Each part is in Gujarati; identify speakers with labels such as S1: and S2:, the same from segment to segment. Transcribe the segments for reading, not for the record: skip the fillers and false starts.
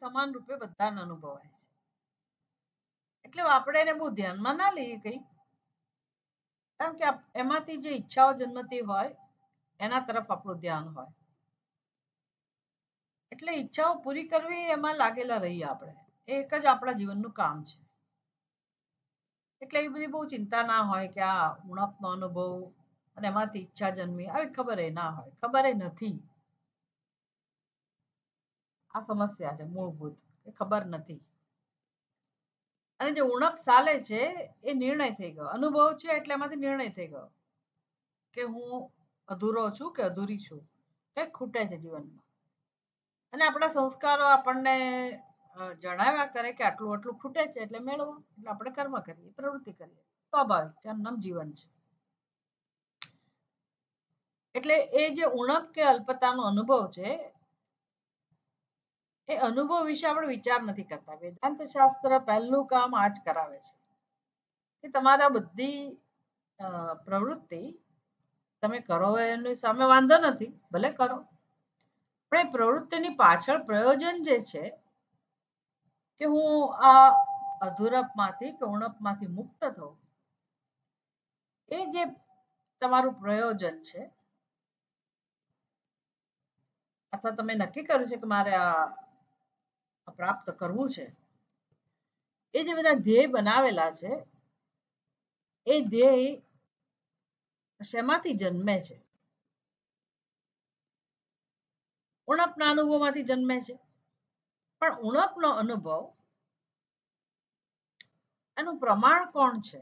S1: સમાન રૂપે બધાને અનુભવાય છે. એટલે આપણે એને બહુ ધ્યાનમાં ના લઈએ કઈ, કારણ કે એમાંથી જે ઈચ્છાઓ જન્મતી હોય એના તરફ આપણું ધ્યાન હોય. એટલે ઈચ્છાઓ પૂરી કરવી એમાં લાગેલા રહીએ આપણે. એક જ આપણા જીવનનું કામ છે. એટલે એ બધી બહુ ચિંતા ના હોય કે આ ઉણપનો અનુભવ અને એમાંથી ઈચ્છા જન્મી, આવી ખબર એ ના હોય, ખબર એ નથી. આ સમસ્યા છે મૂળભૂત, એ ખબર નથી. અને જે ઉણપ ચાલે છે એ નિર્ણય થઈ ગયો, અનુભવ છે એટલે એમાંથી નિર્ણય થઈ ગયો કે હું અધૂરો છું કે અધૂરી છું, કંઈક ખૂટે છે જીવનમાં. અને આપણા સંસ્કારો આપણને જણાવ્યા કરે કે આટલું આટલું ખૂટે છે એટલે મેળવો, એટલે આપણે કર્મ કરીએ, પ્રવૃત્તિ કરીએ, સ્વાભાવિક છે, આમ જીવન છે. એટલે એ જે ઉણપ કે અલ્પતાનો અનુભવ છે એ અનુભવ વિશે આપણે વિચાર નથી કરતા. વેદાંત શાસ્ત્ર પહેલું કામ આ જ કરાવે છે કે તમારા બધી પ્રવૃત્તિ તમે કરો એની સામે વાંધો નથી, ભલે કરો, પણ એ પ્રવૃત્તિની પાછળ પ્રયોજન જે છે કે હું આ અધૂરપમાંથી કે ઉણપમાંથી મુક્ત થઉં, એ જે તમારું પ્રયોજન છે, અથવા તમે નક્કી કર્યું છે કે મારે આ પ્રાપ્ત કરવું છે, એ જે બધા ધ્યેય બનાવેલા છે એ ધ્યેય શેમાંથી જન્મે છે? ઉણપના અનુભવમાંથી જન્મે છે. પણ ઉણપનો અનુભવ એનું પ્રમાણ કોણ છે?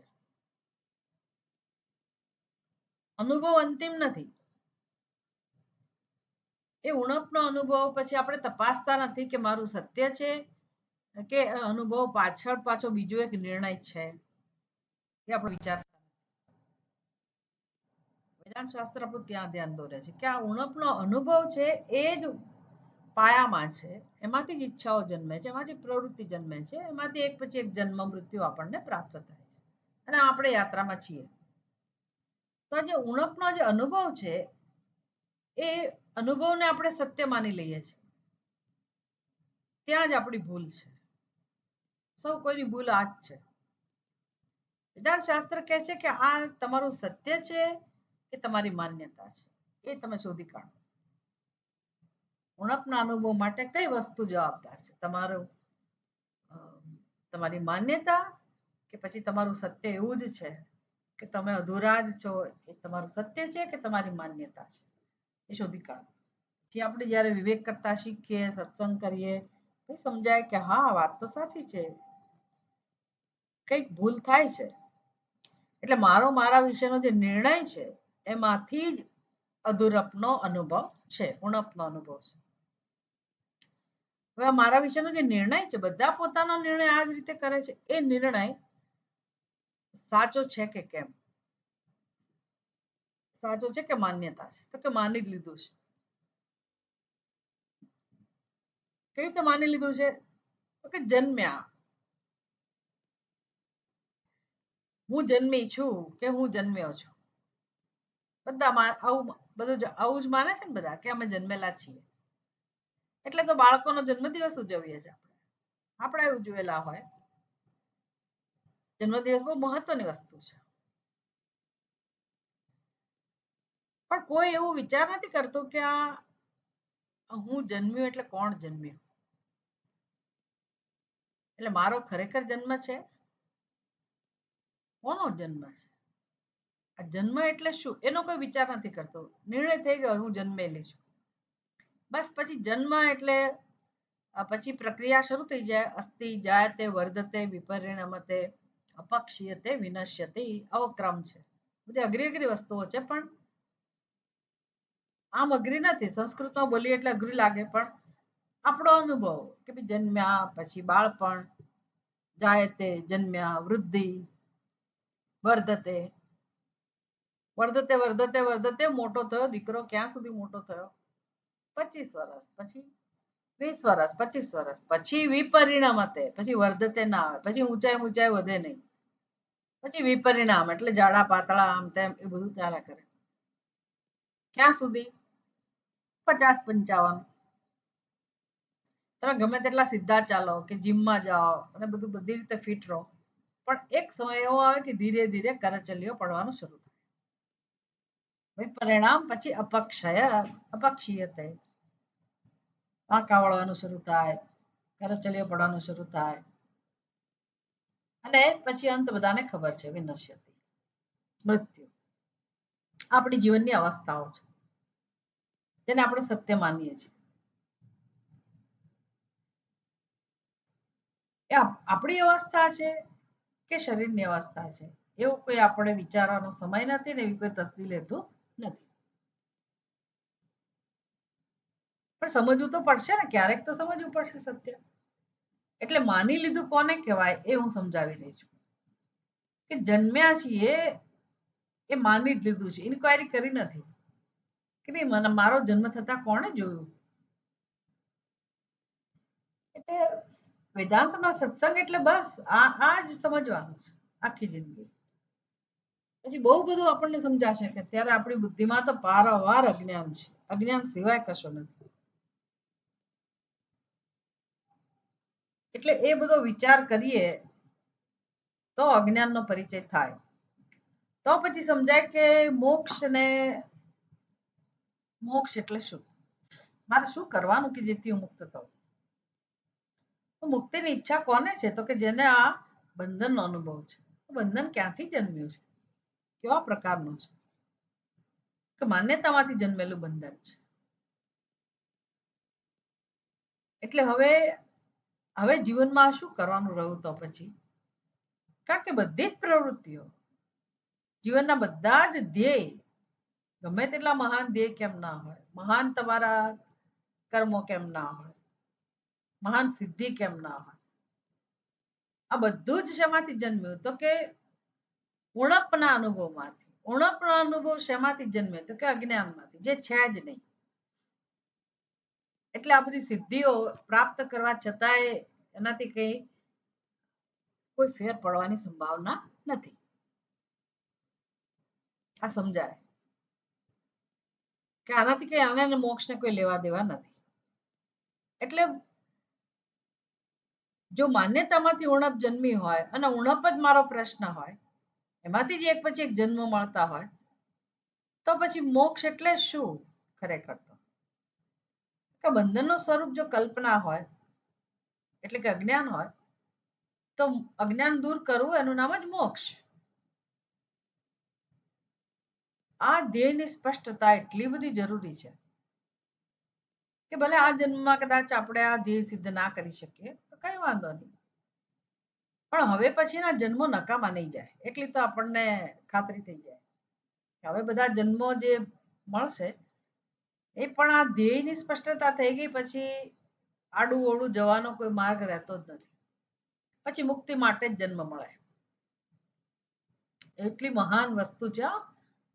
S1: અનુભવ અંતિમ નથી. એ ઉણપનો અનુભવ પછી આપણે તપાસતા નથી કે મારું સત્ય છે કે અનુભવ પાછળ પાછો બીજો એક નિર્ણય છે, એ આપણે વિચાર. વેદાંત શાસ્ત્ર આપણું ત્યાં ધ્યાન દોરે છે કે આ ઉણપનો અનુભવ છે એ જ પાયામાં છે, એમાંથી જ ઈચ્છાઓ જન્મે છે, એમાંથી પ્રવૃત્તિ જન્મે છે, એમાંથી એક પછી એક જન્મ મૃત્યુ આપણને પ્રાપ્ત થાય છે, અને આપણે યાત્રામાં છીએ. તો જે ઉણપનો જે અનુભવ છે એ અનુભવને આપણે સત્ય માની લઈએ છીએ. ત્યાં જ આપણી ભૂલ છે. સૌ કોઈની ભૂલ આ જ છે. વેદાંત શાસ્ત્ર કહે છે કે આ તમારું સત્ય છે કે તમારી માન્યતા છે, એ તમે શોધી કાઢો. ઉણપના અનુભવ માટે કઈ વસ્તુ જવાબદાર છે? તમારી માન્યતા કે પછી તમારું સત્ય એવું જ છે કે તમે અધૂરા જ છો, એ તમારું સત્ય છે કે તમારી માન્યતા છે? એ શોધી કાઢો. જે આપણે જ્યારે વિવેક કરતા શીખીએ, સત્સંગ કરીએ, સમજાય કે હા વાત તો સાચી છે, કંઈક ભૂલ થાય છે. એટલે મારા વિશેનો જે નિર્ણય છે એમાંથી જ અધૂરપનો અનુભવ છે, ઉણપનો અનુભવ છે. હવે મારા વિશેનો જે નિર્ણય છે, બધા પોતાનો નિર્ણય આ જ રીતે કરે છે, એ નિર્ણય સાચો છે કે કેમ? સાચો છે કે માન્યતા છે? તો કે માની જ લીધું છે. કેવી રીતે માની લીધું છે? તો કે જન્મ્યા, હું જન્મી છું કે હું જન્મ્યો છું, બધા આવું જ માને છે ને બધા, કે અમે જન્મેલા છીએ. એટલે તો બાળકોનો જન્મદિવસ ઉજવીએ છીએ આપણે ઉજવેલા હોય. જન્મદિવસ બહુ મહત્વની વસ્તુ છે. પણ કોઈ એવું વિચાર નથી કરતું કે આ હું જન્મ્યું એટલે કોણ જન્મ્યું? એટલે મારો ખરેખર જન્મ છે? કોનો જન્મ છે? આ જન્મ એટલે શું એનો કોઈ વિચાર નથી કરતો. નિર્ણય થઈ ગયો હું જન્મેલી છું, બસ. પછી જન્મ એટલે પછી પ્રક્રિયા શરૂ થઈ જાય. અસ્તિ જાયતે વર્ધતે વિપરિણમતે અપક્ષીયતે વિનશ્યતિ, આવો ક્રમ છે. બધી અઘરી અઘરી વસ્તુઓ છે, પણ આમ અઘરી નથી. સંસ્કૃતમાં બોલીએ એટલે અઘરી લાગે, પણ આપણો અનુભવ કે ભાઈ જન્મ્યા પછી બાળપણ, જાયતે જન્મ્યા, વૃદ્ધિ, વર્ધતે વર્ધતે વર્ધતે વર્ધતે મોટો થયો દીકરો. ક્યાં સુધી મોટો થયો? 25 વર્ષ, પછી 20 વર્ષ, 25 વર્ષ, પછી વિપરિણમતે, પછી વર્ધતે ના આવે, પછી ઊંચાઈ વધે નહીં, પછી વિપરિણામ એટલે જાડા પાતળા આમ તેમ એ બધું ચાલ્યા કરે. ક્યાં સુધી? 50-55. તમે ગમે તેટલા સીધા ચાલો કે જીમમાં જાઓ અને બધું બધી રીતે ફિટ રહો, પણ એક સમય એવો આવે કે ધીરે ધીરે કરચલીઓ પડવાનું શરૂ થાય. ભાઈ પરિણામ પછી અપક્ષીયતે, આંકા વળવાનું શરૂ થાય, કરચલીઓ પડવાનું શરૂ થાય, અને પછી અંત બધાને ખબર છે, વિનશ્યતિ, મૃત્યુ. આપણી જીવનની અવસ્થાઓ છે જેને આપણે સત્ય માનીએ છીએ. એ આપણી અવસ્થા છે કે શરીરની અવસ્થા છે એવું કોઈ આપણે વિચારવાનો સમય નથી ને એવી કોઈ તસ્દી લેતું નથી. પણ સમજવું તો પડશે ને, ક્યારેક તો સમજવું પડશે સત્ય. એટલે માની લીધું કોને કહેવાય એ હું સમજાવી રહી છું કે જન્મ્યા છીએ એ માની જ લીધું છે, ઇન્ક્વાયરી કરી નથી કે ભાઈ મને મારો જન્મ થતા કોણે જોયું. એટલે વેદાંતનો સત્સંગ એટલે બસ આ જ સમજવાનું છે આખી જિંદગી. પછી બહુ બધું આપણને સમજાશે કે અત્યારે આપણી બુદ્ધિમાં તો પારાવાર અજ્ઞાન છે, અજ્ઞાન સિવાય કશું નથી. એટલે એ બધો વિચાર કરીએ તો અજ્ઞાનનો પરિચય થાય. તો પછી સમજાય કે મોક્ષ એટલે શું, મારે શું કરવાનું કે જેથી હું મુક્ત થઉં. મુક્તિની ઈચ્છા કોને છે, તો કે જેને આ બંધનનો અનુભવ છે. બંધન ક્યાંથી જન્મ્યું છે, કેવા પ્રકારનું છે, કે માન્યતામાંથી જન્મેલું બંધન છે. એટલે હવે જીવનમાં શું કરવાનું રહ્યું તો પછી, કારણ કે બધી જ પ્રવૃત્તિઓ, જીવનના બધા જ ધ્યેય, ગમે તેટલા મહાન ધ્યેય કેમ ના હોય, મહાન તમારા કર્મો કેમ ના હોય, મહાન સિદ્ધિ કેમ ના હોય, આ બધું જ શેમાંથી જન્મ્યું તો કે ઉણપના અનુભવમાંથી. ઉણપનો અનુભવ શેમાંથી જન્મે તો કે અજ્ઞાનમાંથી, જે છે જ નહીં. એટલે આ બધી સિદ્ધિઓ પ્રાપ્ત કરવા છતાંય એનાથી કોઈ ફેર પડવાની સંભાવના નથી. આ સમજાય કે આનાથી કઈ આને મોક્ષને કોઈ લેવા દેવા નથી. એટલે જો માન્યતામાંથી ઉણપ જન્મી હોય અને ઉણપ જ મારો પ્રશ્ન હોય, એમાંથી જ એક પછી એક જન્મ મળતા હોય, તો પછી મોક્ષ એટલે શું ખરેખર? તો બંધનનું સ્વરૂપ જો કલ્પના હોય એટલે કે અજ્ઞાન હોય, તો અજ્ઞાન દૂર કરવું એનું નામ જ મોક્ષ. આ ધ્યેયની સ્પષ્ટતા એટલી બધી જરૂરી છે કે ભલે આ જન્મમાં કદાચ આપણે આ ધ્યેય સિદ્ધ ના કરી શકીએ તો કઈ વાંધો નહીં, પણ હવે પછીના જન્મો નકામા નહીં જાય એટલી તો આપણને ખાતરી થઈ જાય કે હવે બધા જન્મો જે મળશે એ પણ આ ધ્યેયની સ્પષ્ટતા થઈ ગઈ પછી આડું ઓડું જવાનો કોઈ માર્ગ રહેતો જ નથી. પછી મુક્તિ માટે જ જન્મ મળે. એટલી મહાન વસ્તુ છે,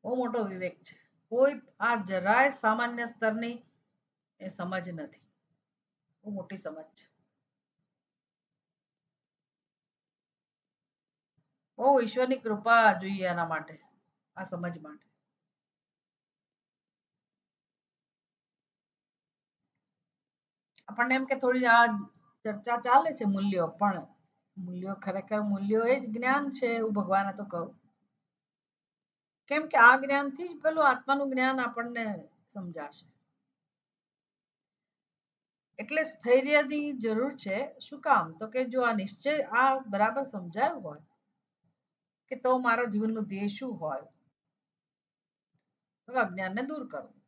S1: બહુ મોટો વિવેક છે. કોઈ આ જરાય સામાન્ય સ્તરની એ સમજ નથી, બહુ મોટી સમજ છે. બહુ ઈશ્વરની કૃપા જોઈએ એના માટે, આ સમજ માટે. આપણને એમ કે થોડી આ ચર્ચા ચાલે છે મૂલ્યો, પણ મૂલ્યો ખરેખર મૂલ્યો એ જ જ્ઞાન છે એવું ભગવાને તો કહું. કેમ કે આ જ્ઞાનથી જ પેલું આત્માનું જ્ઞાન આપણને સમજાશે. એટલે સ્થૈર્યની જરૂર છે. શું કામ? તો કે જો આ નિશ્ચય આ બરાબર સમજાયું હોય કે તો મારા જીવનનું ધ્યેય શું હોય, તો અજ્ઞાનને દૂર કરવું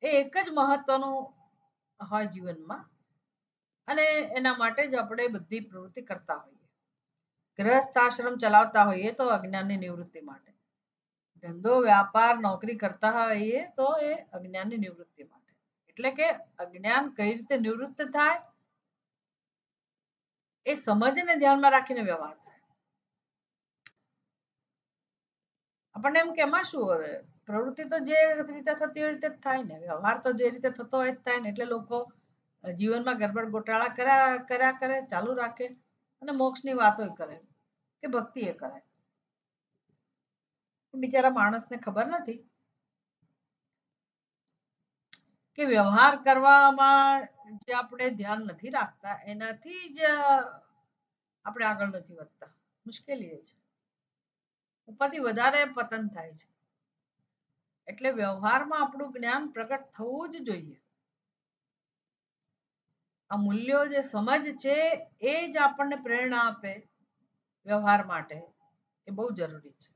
S1: એ એક જ મહત્વનું હોય જીવનમાં, અને એના માટે જ આપણે બધી પ્રવૃત્તિ કરતા હોઈએ. ગૃહસ્થ આશ્રમ ચલાવતા હોઈએ તો અજ્ઞાનની નિવૃત્તિ માટે, ધંધો વ્યાપાર નોકરી કરતા હોઈએ તો એ અજ્ઞાનની નિવૃત્તિ માટે. એટલે કે અજ્ઞાન કઈ રીતે નિવૃત્ત થાય એ સમજને ધ્યાનમાં રાખીને વ્યવહાર થાય. આપણને એમ કે એમાં શું, હવે પ્રવૃત્તિ તો જે રીતે થતી હોય રીતે જ થાય ને, વ્યવહાર તો જે રીતે થતો હોય જ થાય ને. એટલે લોકો જીવનમાં ગરબડ ગોટાળા કર્યા કરે, ચાલુ રાખે, અને મોક્ષની વાતો કરે કે ભક્તિ એ કરે. બિચારા માણસને ખબર નથી કે વ્યવહાર કરવામાં જે આપણે ધ્યાન નથી રાખતા એનાથી જ આપણે આગળ નથી વધતા. મુશ્કેલી એ છે, ઉપરથી વધારે પતન થાય છે. એટલે વ્યવહારમાં આપણું જ્ઞાન પ્રગટ થવું જ જોઈએ. આ મૂલ્યો જે સમજ છે એ જ આપણને પ્રેરણા આપે વ્યવહાર માટે, એ બહુ જરૂરી છે.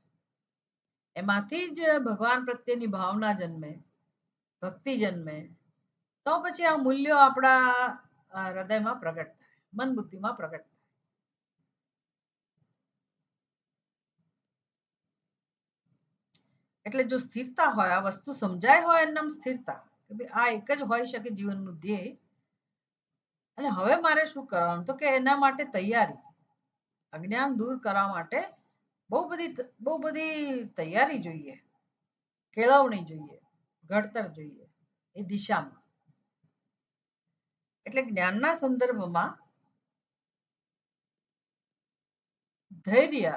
S1: એમાંથી જ ભગવાન પ્રત્યેની ભાવના જન્મે, ભક્તિ જન્મે, તો પછી આ મૂલ્યો આપણા હૃદયમાં પ્રગટ થાય, મન બુદ્ધિમાં પ્રગટ થાય. એટલે જો સ્થિરતા હોય, આ વસ્તુ સમજાય હોય એનું નામ સ્થિરતા, કે ભાઈ આ એક જ હોઈ શકે જીવનનું ધ્યેય. અને હવે મારે શું કરવાનું, તો કે એના માટે તૈયારી, અજ્ઞાન દૂર કરવા માટે બહુ બધી તૈયારી જોઈએ, કેળવણી જોઈએ, ઘડતર જોઈએ એ દિશામાં. એટલે જ્ઞાનના સંદર્ભમાં ધૈર્ય,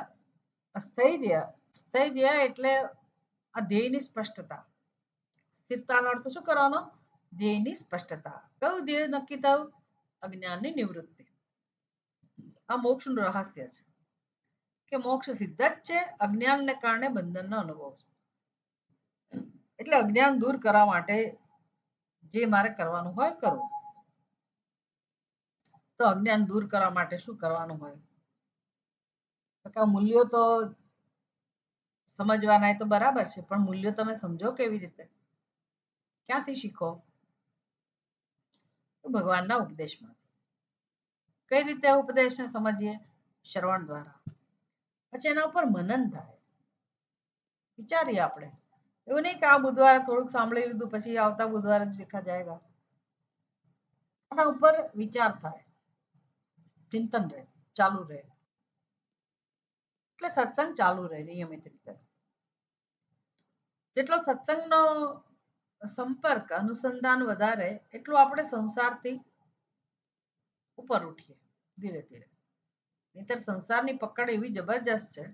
S1: અસ્થૈર્ય, સ્થૈર્ય એટલે આ ધ્યેયની સ્પષ્ટતા. સ્થિરતાનો અર્થ શું કરવાનો? ધ્યેયની સ્પષ્ટતા. કયું ધ્યેય નક્કી થયું? અજ્ઞાનની નિવૃત્તિ. આ મોક્ષનું રહસ્ય છે કે મોક્ષ સિદ્ધ જ છે, અજ્ઞાનને કારણે બંધનનો અનુભવ છે. એટલે અજ્ઞાન દૂર કરવા માટે જે મારે કરવાનું હોય કરું. તો અજ્ઞાન દૂર કરવા માટે શું કરવાનું હોય? તો મૂલ્યો તો સમજવાના એ તો બરાબર છે, પણ મૂલ્યો તમે સમજો કેવી રીતે, ક્યાંથી શીખો? તો ભગવાનના ઉપદેશમાં. કઈ રીતે ઉપદેશને સમજીએ? શ્રવણ દ્વારા. પછી એના ઉપર મનન થાય, વિચારીએ આપણે. એવું નહીં કે આ બુધવારે થોડુંક સાંભળી લીધું પછી આવતા બુધવારે દેખા જાયગા. આના ઉપર વિચાર થાય, ચિંતન રહે, ચાલુ રહે. એટલે સત્સંગ ચાલુ રહે નિયમિત રીતે. જેટલો સત્સંગનો સંપર્ક, અનુસંધાન વધારે, એટલું આપણે સંસારથી ઉપર ઉઠીએ ધીરે ધીરે. નહીતર સંસારની પકડ એવી જબરજસ્ત છે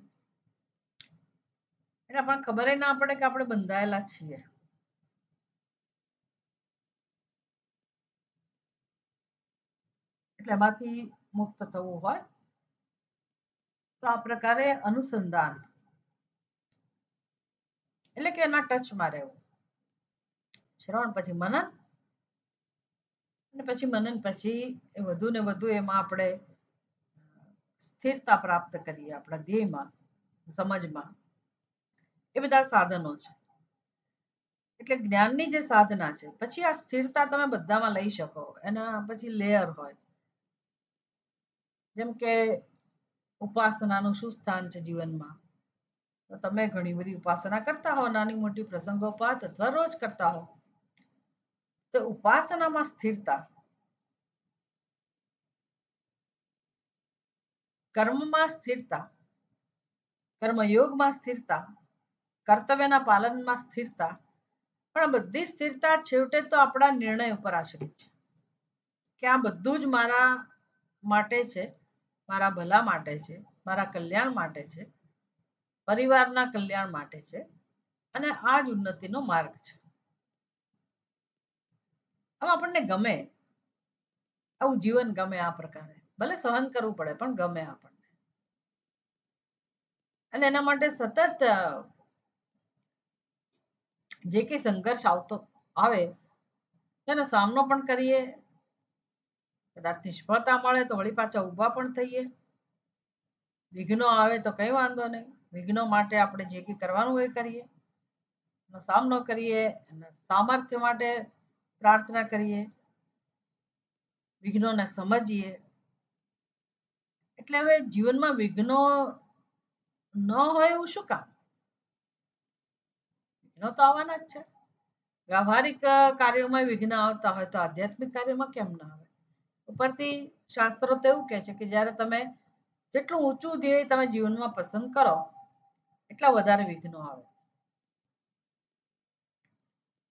S1: એટલે આપણને ખબર ના પડે કે આપણે બંધાયેલા છીએ. એટલે એમાંથી મુક્ત થવું હોય તો આ પ્રકારે અનુસંધાન, એટલે કે એના ટચમાં રહેવું. શ્રવણ પછી મનન, અને પછી મનન પછી વધુ ને વધુ એમાં આપણે સ્થિરતા પ્રાપ્ત કરીએ આપણા ધ્યેયમાં, સમજમાં. એ બધા સાધનો છે. એટલે જ્ઞાનની જે સાધના છે, પછી આ સ્થિરતા તમે બધામાં લઈ શકો. એના પછી લેયર હોય, જેમ કે ઉપાસનાનું શું સ્થાન છે જીવનમાં? તો તમે ઘણી બધી ઉપાસના કરતા હો, નાની મોટી પ્રસંગોપાત અથવા રોજ કરતા હો, તો ઉપાસનામાં સ્થિરતા, કર્મમાં સ્થિરતા, કર્મયોગમાં સ્થિરતા, કર્તવ્યના પાલનમાં સ્થિરતા. પણ બધી સ્થિરતા છેવટે તો આપણા નિર્ણય ઉપર આશ્રિત છે કે આ બધું જ મારા માટે છે, મારા ભલા માટે છે, મારા કલ્યાણ માટે છે, પરિવારના કલ્યાણ માટે છે, અને આ જ ઉન્નતિનો માર્ગ છે. હવે આપણને ગમે આવું જીવન, ગમે આ પ્રકારે, ભલે સહન કરવું પડે પણ ગમે આપણને. અને એના માટે સતત જે કઈ સંઘર્ષ આવતો આવે તેનો સામનો પણ કરીએ. કદાચ નિષ્ફળતા મળે તો વળી પાછા ઊભા પણ થઈએ. વિઘ્નો આવે તો કઈ વાંધો નહીં, વિઘ્નો માટે આપણે જે કઈ કરવાનું હોય કરીએ, એનો સામનો કરીએ, એના સામર્થ્ય માટે પ્રાર્થના કરીએ, વિઘ્નોને સમજીએ. એટલે હવે જીવનમાં વિઘ્નો ન હોય એવું શું કામ? વિઘ્નો તો આવવાના જ છે. વ્યવહારિક કાર્યોમાં વિઘ્ન આવતા હોય તો આધ્યાત્મિક કાર્યમાં કેમ ના આવે? ઉપરથી શાસ્ત્રો તો એવું કહે છે કે જ્યારે તમે જેટલું ઊંચું ધ્યેય તમે જીવનમાં પસંદ કરો એટલા વધારે વિઘ્નો આવે.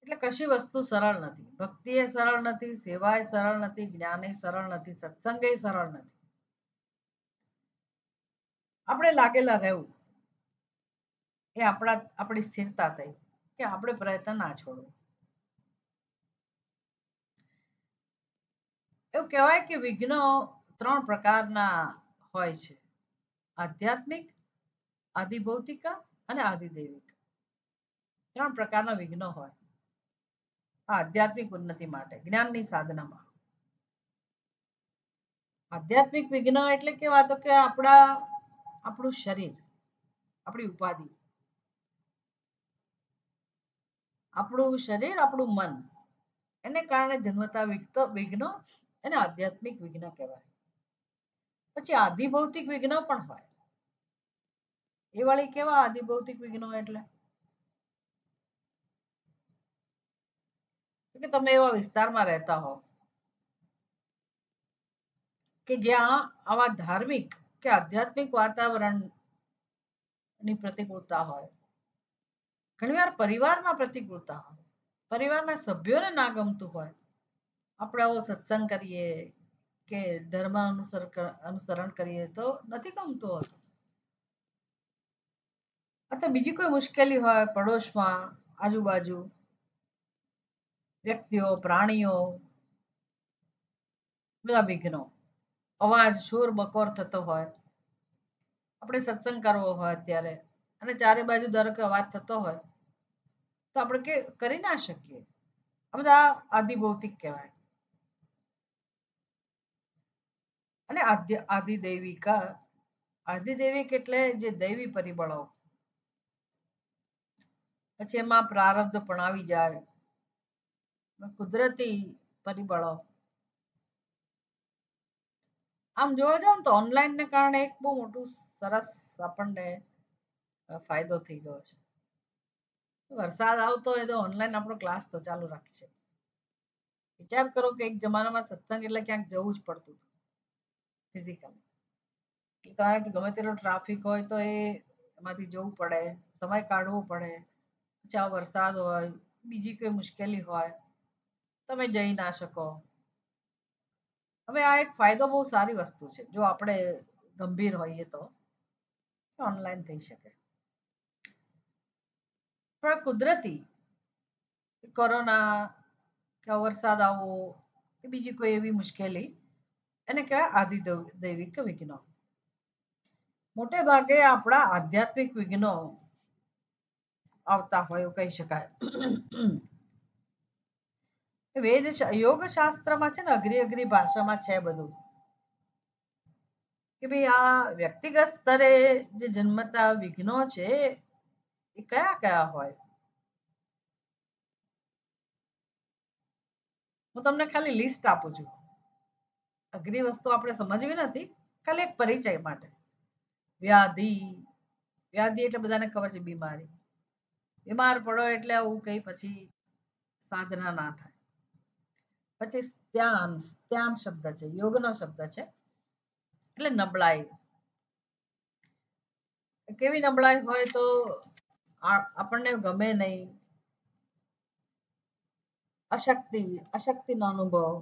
S1: એટલે કશી વસ્તુ સરળ નથી. ભક્તિ એ સરળ નથી, સેવા એ સરળ નથી, જ્ઞાન એ સરળ નથી, સત્સંગ એ સરળ નથી. આપણે લાગેલા રહેવું એ આપણી સ્થિરતા થઈ કે આપણે પ્રયત્ન ના છોડવો. એવું કહેવાય કે વિઘ્નો 3 પ્રકારના હોય છે: આધ્યાત્મિક, આદિભૌતિક અને આદિદૈવિક. 3 પ્રકારના વિઘ્નો હોય આધ્યાત્મિક ઉન્નતિ માટે, જ્ઞાનની સાધનામાં. આધ્યાત્મિક વિઘ્ન એટલે કેવા? તો કે આપણું શરીર, આપણી ઉપાધિ, આપણું શરીર, આપણું મન, એને કારણે જન્મતા વિઘ્નો એને આધ્યાત્મિક વિઘ્ન કહેવાય. પછી આદિભૌતિક વિઘ્નો પણ હોય. એ વળી કેવા આદિભૌતિક વિઘ્નો? એટલે કે તમે એવા વિસ્તારમાં રહેતા હો કે જ્યાં આવા ધાર્મિક કે આધ્યાત્મિક વાતાવરણની પ્રતિકૂળતા હોય. ઘણીવાર પરિવારમાં પ્રતિકૂળતા હોય, પરિવારના સભ્યોને ના ગમતું હોય. આપણે આવો સત્સંગ કરીએ કે ધર્મ અનુસરણ કરીએ તો નથી ગમતું હોતું. અથવા બીજી કોઈ મુશ્કેલી હોય પડોશમાં, આજુબાજુ વ્યક્તિઓ, પ્રાણીઓ, બધા વિઘ્નો, અવાજ, શોર બકોર થતો હોય. આપણે સત્સંગ કરવો હોય અત્યારે અને ચારે બાજુ ધારો કે અવાજ થતો હોય તો આપણે કરી ના શકીએ. આ બધા આદિભૌતિક કહેવાય. અને આદિદૈવિક, આદિદૈવિક એટલે જે દૈવી પરિબળો, પછી એમાં પ્રારબ્ધ પણ આવી જાય, કુદરતી પરિબળો. આમ જોવા જાવ ને તો ઓનલાઈન ને કારણે એક બહુ મોટું સરસ આપણને ફાયદો થઈ ગયો છે. વરસાદ આવતો હોય તો ઓનલાઈન આપણો ક્લાસ તો ચાલુ રાખી છે. વિચાર કરો કે એક જમાનામાં સત્સંગ એટલે ક્યાંક જવું જ પડતું ફિઝિકલી. તમારે ગમે તેટલો ટ્રાફિક હોય તો એમાંથી જવું પડે, સમય કાઢવો પડે. પછી વરસાદ હોય, બીજી કોઈ મુશ્કેલી હોય, તમે જઈ ના શકો. હવે આ એક ફાયદો બહુ સારી વસ્તુ છે. જો આપણે ગંભીર હોઈએ તો ઓનલાઈન થઈ શકે. પણ કુદરતી કોરોના કે વરસાદ આવવો કે બીજી કોઈ એવી મુશ્કેલી, એને કહેવાય આદિદૈવિક વિઘ્નો. મોટે ભાગે આપણા આધ્યાત્મિક વિઘ્નો આવતા હોય એવું કહી શકાય. યોગ શાસ્ત્રમાં છે ને અઘરી ભાષામાં છે બધું કે ભાઈ આ વ્યક્તિગત સ્તરે જે જન્મતા વિઘ્નો છે એ કયા કયા હોય. હું તમને ખાલી લિસ્ટ આપું છું. અઘરી વસ્તુ આપણે સમજવી નથી, ખાલી એક પરિચય માટે. વ્યાધિ એટલે બધાને ખબર છે બીમારી. બીમાર પડો એટલે આવું કઈ પછી સાધના ના થાય. પછી ધ્યાન શબ્દ છે, યોગનો શબ્દ છે, એટલે નબળાઈ. કેવી નબળાઈ હોય? તો આપણને ગમે નહીં, અશક્તિનો અનુભવ.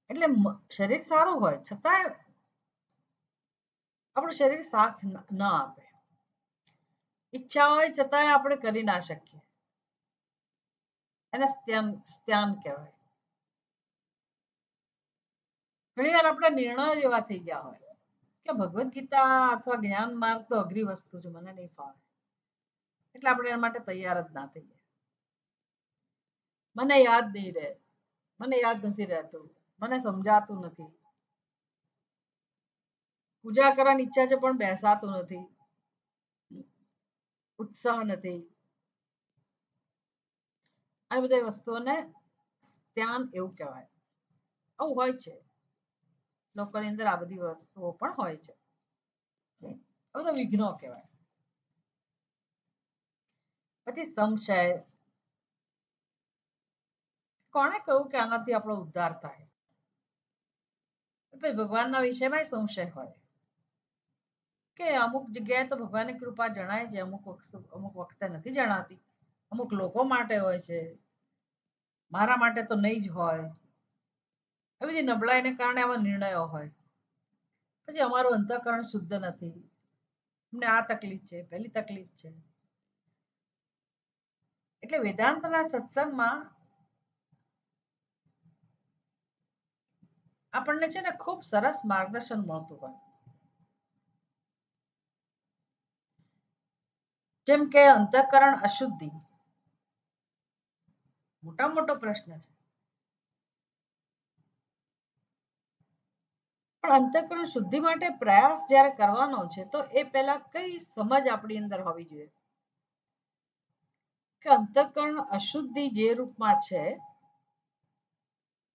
S1: એટલે શરીર સારું હોય છતાં આપણું શરીર સાથ ન આપે. ઈચ્છા હોય છતાંય આપણે કરી ના શકીએ. એને સ્ત્યાન કહેવાય. ઘણી વાર આપણા નિર્ણયો એવા થઈ ગયા હોય કે ભગવદ્ ગીતા અથવા જ્ઞાન માર્ગ તો અઘરી વસ્તુ છે, મને નહીં ફાવે, એટલે આપણે એના માટે તૈયાર જ ના થઈએ. મને યાદ નહીં રહે, મને યાદ નથી રહેતું, મને સમજાતું નથી, પૂજા કરવાની ઈચ્છા છે પણ બેસાતું નથી, ઉત્સાહ નથી. આ બધી વસ્તુઓને ધ્યાન એવું કહેવાય. આવું હોય છે લોકોની અંદર, આ બધી વસ્તુઓ પણ હોય છે. આ બધા વિઘ્નો કહેવાય. પછી સંશય. કોણે કહ્યું કે આનાથી આપણો ઉદ્ધાર થાય? ભગવાનના વિષયમાં સંશય હોય કે અમુક જગ્યાએ તો ભગવાનની કૃપા જણાય છે, અમુક વખતે નથી જણાતી. અમુક લોકો માટે હોય છે, મારા માટે તો નહીં જ હોય. એવી બધી નબળાઈને કારણે આવા નિર્ણયો હોય. પછી અમારું અંતઃકરણ શુદ્ધ નથી, અમને આ તકલીફ છે, પેલી તકલીફ છે. એટલે વેદાંતના સત્સંગમાં આપણને છે ને ખૂબ સરસ માર્ગદર્શન મળતું હોય. જેમ કે અંતઃકરણ અશુદ્ધિ મોટો પ્રશ્ન છે. પણ અંતઃકરણ શુદ્ધિ માટે પ્રયાસ જ્યારે કરવાનો છે તો એ પહેલા કઈ સમજ આપણી અંદર હોવી જોઈએ કે અંતઃકરણ અશુદ્ધિ જે રૂપમાં છે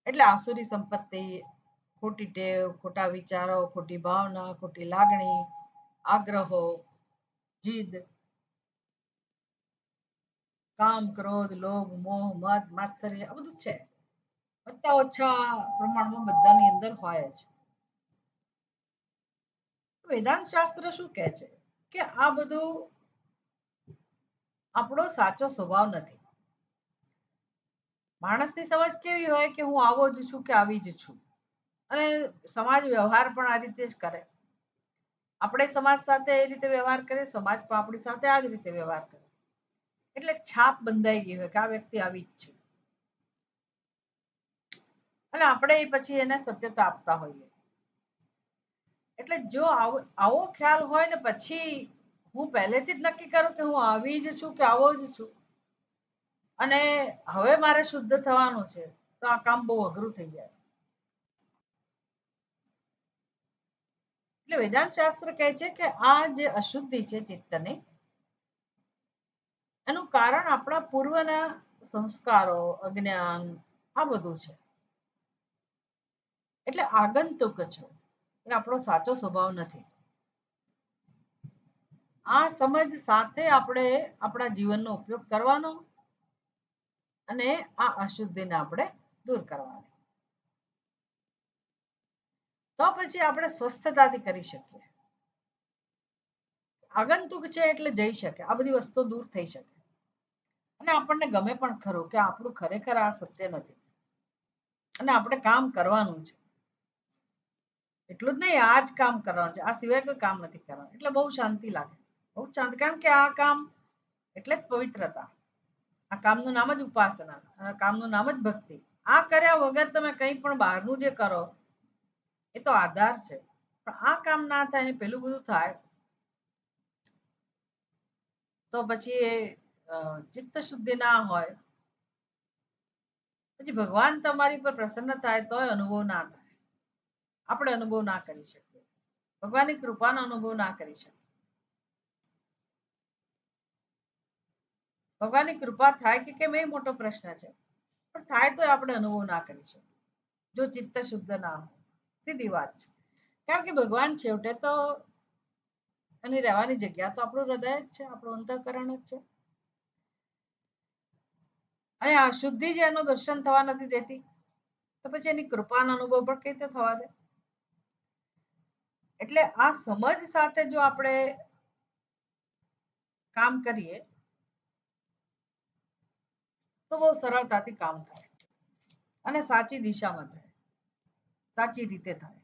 S1: એટલે આસુરી સંપત્તિ, ખોટી ટેવ, ખોટા વિચારો, ખોટી ભાવના, ખોટી લાગણી, આગ્રહો, જીદ, કામ, ક્રોધ, લોભ, મોહ, મદ, માત્સર્ય આ બધું છે. બધા ઓછા પ્રમાણમાં બધાની અંદર હોય જ. વેદાંત શાસ્ત્ર શું કહે છે કે આ બધું આપણો સાચો સ્વભાવ નથી. માણસની સમજ કેવી હોય કે હું આવો જ છું કે આવી જ છું, અને સમાજ વ્યવહાર પણ આ રીતે જ કરે. આપણે સમાજ સાથે એ રીતે વ્યવહાર કરીએ, સમાજ પણ આપણી સાથે આ જ રીતે વ્યવહાર કરે. એટલે છાપ બંધાઈ ગઈ હોય કે આ વ્યક્તિ આવી જ છે, અને આપણે પછી એને સત્યતા આપતા હોઈએ. એટલે જો આવો ખ્યાલ હોય ને પછી હું પહેલેથી જ નક્કી કરું કે હું આવી જ છું કે આવો જ છું, અને હવે મારે શુદ્ધ થવાનું છે, તો આ કામ બહુ અઘરું થઈ જાય. એટલે વેદાંત શાસ્ત્ર કહે છે કે આ જે અશુદ્ધિ છે ચિત્તની, એનું કારણ આપણા પૂર્વના સંસ્કારો, અજ્ઞાન આ બધું છે. એટલે આગંતુક છે, એ આપણો સાચો સ્વભાવ નથી. આ સમજ સાથે આપણે આપણા જીવનનો ઉપયોગ કરવાનો અને આ અશુદ્ધિને આપણે દૂર કરવાની. તો પછી આપણે સ્વસ્થતાથી કરી શકીએ. આગંતુક છે એટલે જઈ શકે, આ બધી વસ્તુ દૂર થઈ શકે, અને આપણને ગમે પણ ખરું કે આપણું ખરેખર આ સત્ય નથી, અને આપણે કામ કરવાનું છે. એટલું જ નહીં, આ જ કામ કરવાનું છે, આ સિવાય કોઈ કામ નથી કરવાનું. એટલે બહુ શાંતિ લાગે, બહુ શાંતિ. કારણ કે આ કામ એટલે જ પવિત્રતા. આ કામનું નામ જ ઉપાસના, આ કામનું નામ જ ભક્તિ. આ કર્યા વગર તમે કંઈ પણ બહારનું જે કરો એ તો આધાર છે, પણ આ કામ ના થાય ને પેલું બધું થાય તો પછી એ ચિત્ત શુદ્ધિ ના હોય. પછી ભગવાન તમારી પર પ્રસન્ન થાય તોય અનુભવ ના થાય, આપણે અનુભવ ના કરી શકીએ, ભગવાનની કૃપાનો અનુભવ ના કરી શકીએ. ભગવાનની કૃપા થાય કે કેમ એ મોટો પ્રશ્ન છે, પણ થાય તો આપણે અનુભવ ના કરી શકીએ જો ચિત્ત શુદ્ધ ના હોય. સીધી વાત છે. કારણ કે ભગવાન છેવટે તો એની રહેવાની જગ્યા તો આપણું હૃદય જ છે, આપણું અંતઃકરણ જ છે. અને આ શુદ્ધિ જ એનું દર્શન થવા નથી દેતી, તો પછી એની કૃપાનો અનુભવ પણ કઈ રીતે થવા દે. એટલે આ સમજ સાથે જો આપણે કામ કરીએ તો બહુ સરળતાથી કામ થાય, અને સાચી દિશામાં થાય, સાચી રીતે થાય.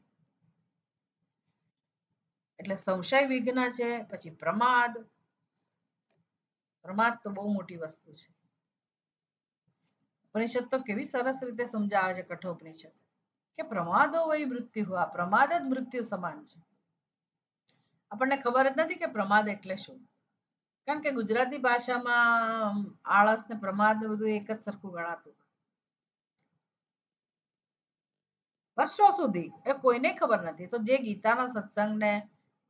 S1: એટલે સંશય વિઘ્ન છે, પછી પ્રમાદ. પ્રમાદ તો બહુ મોટી વસ્તુ છે. ઉપનિષદ તો કેવી સરસ રીતે સમજાવે છે, કઠોપનિષદ, કે પ્રમાદો વહી મૃત્યુ, આ પ્રમાદ જ મૃત્યુ સમાન છે. આપણને ખબર જ નથી કે પ્રમાદ એટલે શું. કારણ કે ગુજરાતી ભાષામાં આળસ ને પ્રમાદ ને બધું એક જ સરખું ગણાતું. વર્ષો સુધી એ કોઈને ખબર નથી. તો જે ગીતાનો સત્સંગ ને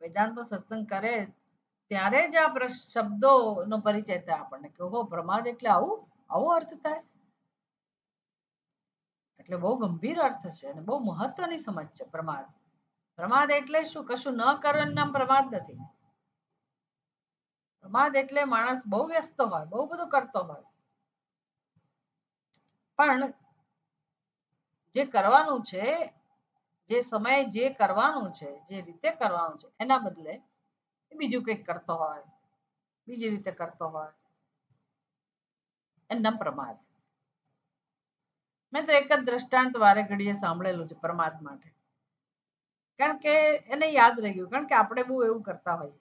S1: વેદાંતનો સત્સંગ કરે ત્યારે જ આ શબ્દોનો પરિચય થાય આપણને કે ઓહો, પ્રમાદ એટલે આવું આવો અર્થ થાય. એટલે બહુ ગંભીર અર્થ છે અને બહુ મહત્વની સમજ છે પ્રમાદ. પ્રમાદ એટલે શું? કશું ન કરવાનું નામ પ્રમાદ નથી. પ્રમાદ એટલે માણસ બહુ વ્યસ્ત હોય, બહુ બધું કરતો હોય, પણ જે કરવાનું છે, જે સમયે જે કરવાનું છે, જે રીતે કરવાનું છે, એના બદલે બીજું કંઈક કરતો હોય, બીજી રીતે કરતો હોય, એનું નામ પ્રમાદ. મેં તો એક જ દ્રષ્ટાંત વારે ઘડીએ સાંભળેલું છે પ્રમાદ માટે, કારણ કે એને યાદ રહી ગયું. કારણ કે આપણે બહુ એવું કરતા હોઈએ,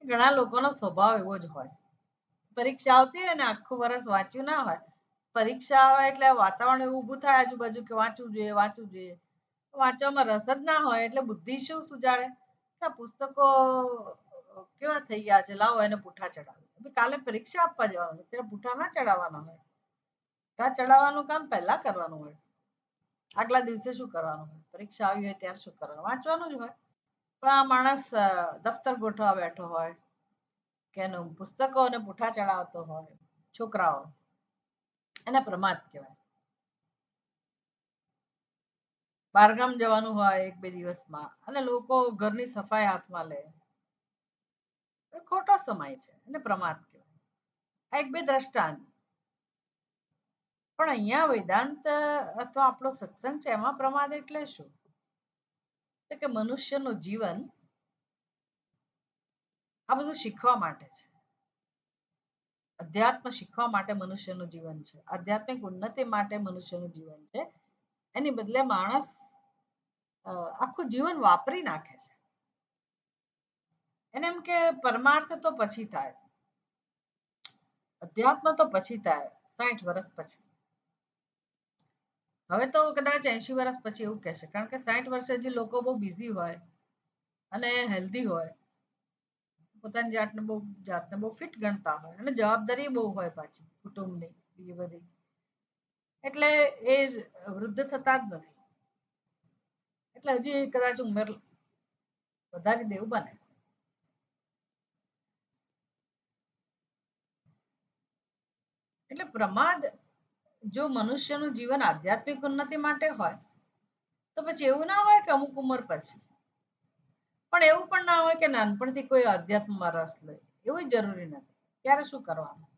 S1: ઘણા લોકોનો સ્વભાવ એવો જ હોય. પરીક્ષા આવતી હોય ને આખું વર્ષ વાંચ્યું ના હોય, પરીક્ષા આવે એટલે વાતાવરણ એવું ઊભું થાય આજુબાજુ કે વાંચવું જોઈએ વાંચવું જોઈએ, વાંચવામાં રસ જ ના હોય એટલે બુદ્ધિ શું સુજાડે કે આ પુસ્તકો કેવા થઈ ગયા છે, લાવો એને પૂઠા ચડાવો. કાલે પરીક્ષા આપવા જવાનું ત્યારે પૂઠા ના ચડાવવાના હોય. પૂઠા ચડાવવાનું કામ પહેલા કરવાનું હોય. આગલા દિવસે શું કરવાનું હોય, પરીક્ષા આવી હોય ત્યારે શું કરવાનું, વાંચવાનું જ હોય. પણ આ માણસ દફતર ગોઠવા બેઠો હોય કે એનું પુસ્તકો અને પૂઠા ચડાવતો હોય છોકરાઓ, એને પ્રમાદ કહેવાય. બહારગામ જવાનું હોય 1-2 દિવસમાં અને લોકો ઘરની સફાઈ હાથમાં લે, ખોટો સમય છે, એને પ્રમાદ કહેવાય. આ 1-2 દ્રષ્ટાંત. પણ અહીંયા વેદાંત અથવા આપણો સત્સંગ છે એમાં પ્રમાદ એટલે શું? કે મનુષ્યનું જીવન આ બધું શીખવા માટે છે. અધ્યાત્મ શીખવા માટે મનુષ્યનું જીવન છે, આધ્યાત્મિક ઉન્નતિ માટે મનુષ્યનું જીવન છે. એની બદલે માણસ આખું જીવન વાપરી નાખે છે. એને એમ કે પરમાર્થ તો પછી થાય, અધ્યાત્મ તો પછી થાય, 60 વર્ષ પછી. હવે તો કદાચ 80 વર્ષ પછી એવું કહેશે, કારણ કે 60 વર્ષે જે લોકો બહુ બિઝી હોય અને હેલ્ધી હોય, પોતાની જાતને બહુ ફિટ ગણતા હોય અને જવાબદારી બહુ હોય પાછી કુટુંબની બીજી બધી, એટલે એ વૃદ્ધ થતા જ નથી. એટલે હજી કદાચ ઉંમર વધારી દેવું બને. એટલે પ્રમાદ જો મનુષ્યનું જીવન આધ્યાત્મિક ઉન્નતિ માટે હોય તો પછી એવું ના હોય કે અમુક ઉંમર પછી, પણ એવું પણ ના હોય કે નાનપણથી કોઈ અધ્યાત્મમાં રસ લે, એવું જરૂરી નથી. ત્યારે શું કરવાનું?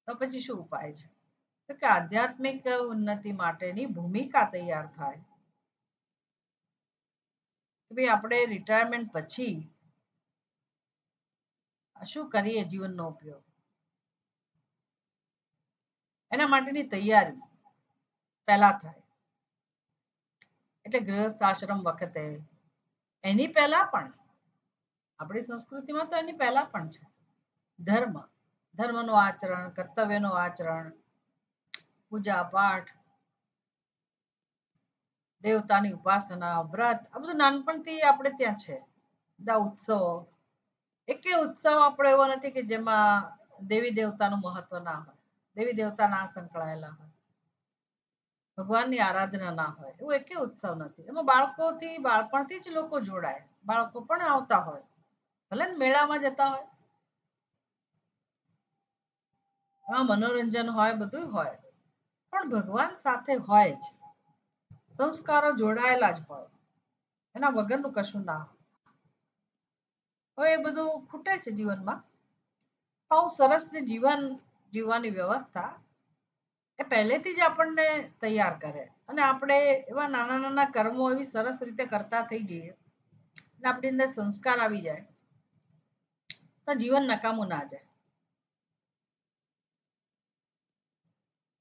S1: તો પછી શું ઉપાય છે? તો કે આધ્યાત્મિક ઉન્નતિ માટેની ભૂમિકા તૈયાર થાય કે ભાઈ આપણે રિટાયરમેન્ટ પછી શું કરીએ જીવનનો ઉપયોગ, એના માટેની તૈયારી પહેલા થાય. એટલે ગૃહસ્થ આશ્રમ વખતે, એની પહેલા પણ આપણી સંસ્કૃતિમાં તો એની પહેલા પણ છે ધર્મનું આચરણ, કર્તવ્યનું આચરણ, પૂજા પાઠ, દેવતાની ઉપાસના, વ્રત, આ બધું નાનપણથી આપણે ત્યાં છે. બધા ઉત્સવો, એકે ઉત્સવ આપણો એવો નથી કે જેમાં દેવી દેવતાનું મહત્વ ના હોય, દેવી દેવતા ના સંકળાયેલા હોય, ભગવાનની આરાધના ના હોય, એવું એકે ઉત્સવ નથી. એમાં બાળપણથી જ લોકો જોડાય, બાળકો પણ આવતા હોય, ભલે મેળામાં જતા હોય, મનોરંજન હોય, બધું હોય, પણ ભગવાન સાથે હોય જ, સંસ્કારો જોડાયેલા જ હોય, એના વગરનું કશું ના હોય. હવે એ બધું ખૂટે છે જીવનમાં. બહુ સરસ જે જીવન જીવવાની વ્યવસ્થા એ પહેલેથી જ આપણને તૈયાર કરે અને આપણે એવા નાના નાના કર્મો એવી સરસ રીતે કરતા થઈ જઈએ અને આપણી અંદર સંસ્કાર આવી જાય તો જીવન નકામું ના જાય.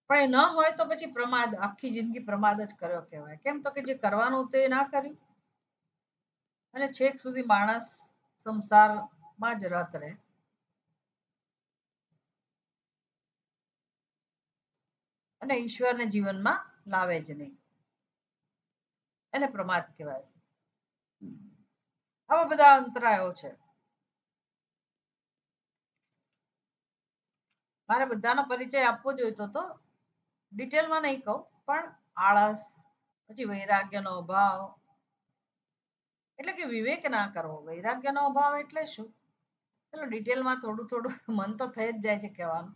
S1: પણ એ ન હોય તો પછી પ્રમાદ, આખી જિંદગી પ્રમાદ જ કર્યો કહેવાય. કેમ તો કે જે કરવાનું તે ના કર્યું અને છેક સુધી માણસ સંસારમાં જ રત રહે. અને ઈશ્વરને જીવનમાં લાવે જ નહીં, એને પ્રમાદ કહેવાય. આવા બધા અંતરાયો છે. મારે બધાનો પરિચય આપવો જોઈતો હતો, ડિટેલમાં નહીં કહું, પણ આળસ, પછી વૈરાગ્યનો અભાવ, એટલે કે વિવેક ના કરવો. વૈરાગ્યનો અભાવ એટલે શું? ચલો ડિટેલમાં થોડું થોડું મન તો થઈ જ જાય છે કહેવાનું,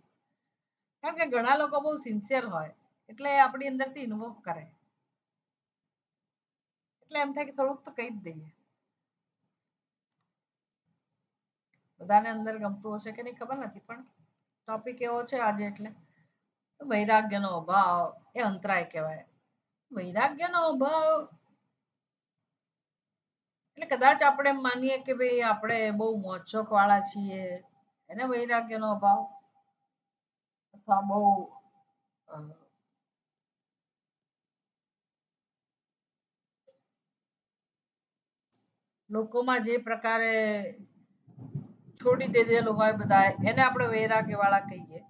S1: કારણ કે ઘણા લોકો બહુ સિન્સિયર હોય એટલે આપણી અંદરથી ઇન્વોક કરે, એટલે એમ થાય કે થોડુંક તો કહી જ દઈએ. બધાને અંદર ગમતું હશે કે નહીં ખબર નથી, પણ ટોપિક એવો છે આજે. એટલે વૈરાગ્યનો અભાવ એ અંતરાય કહેવાય. વૈરાગ્યનો અભાવ એટલે કદાચ આપણે માનીએ કે ભાઈ આપણે બહુ મોજશોખ વાળા છીએ, એને વૈરાગ્યનો અભાવ, અથવા બહુ લોકોમાં જે પ્રકારે છોડી દીધેલું હોય બધા, એને આપણે વૈરાગ્ય વાળા કહીએ.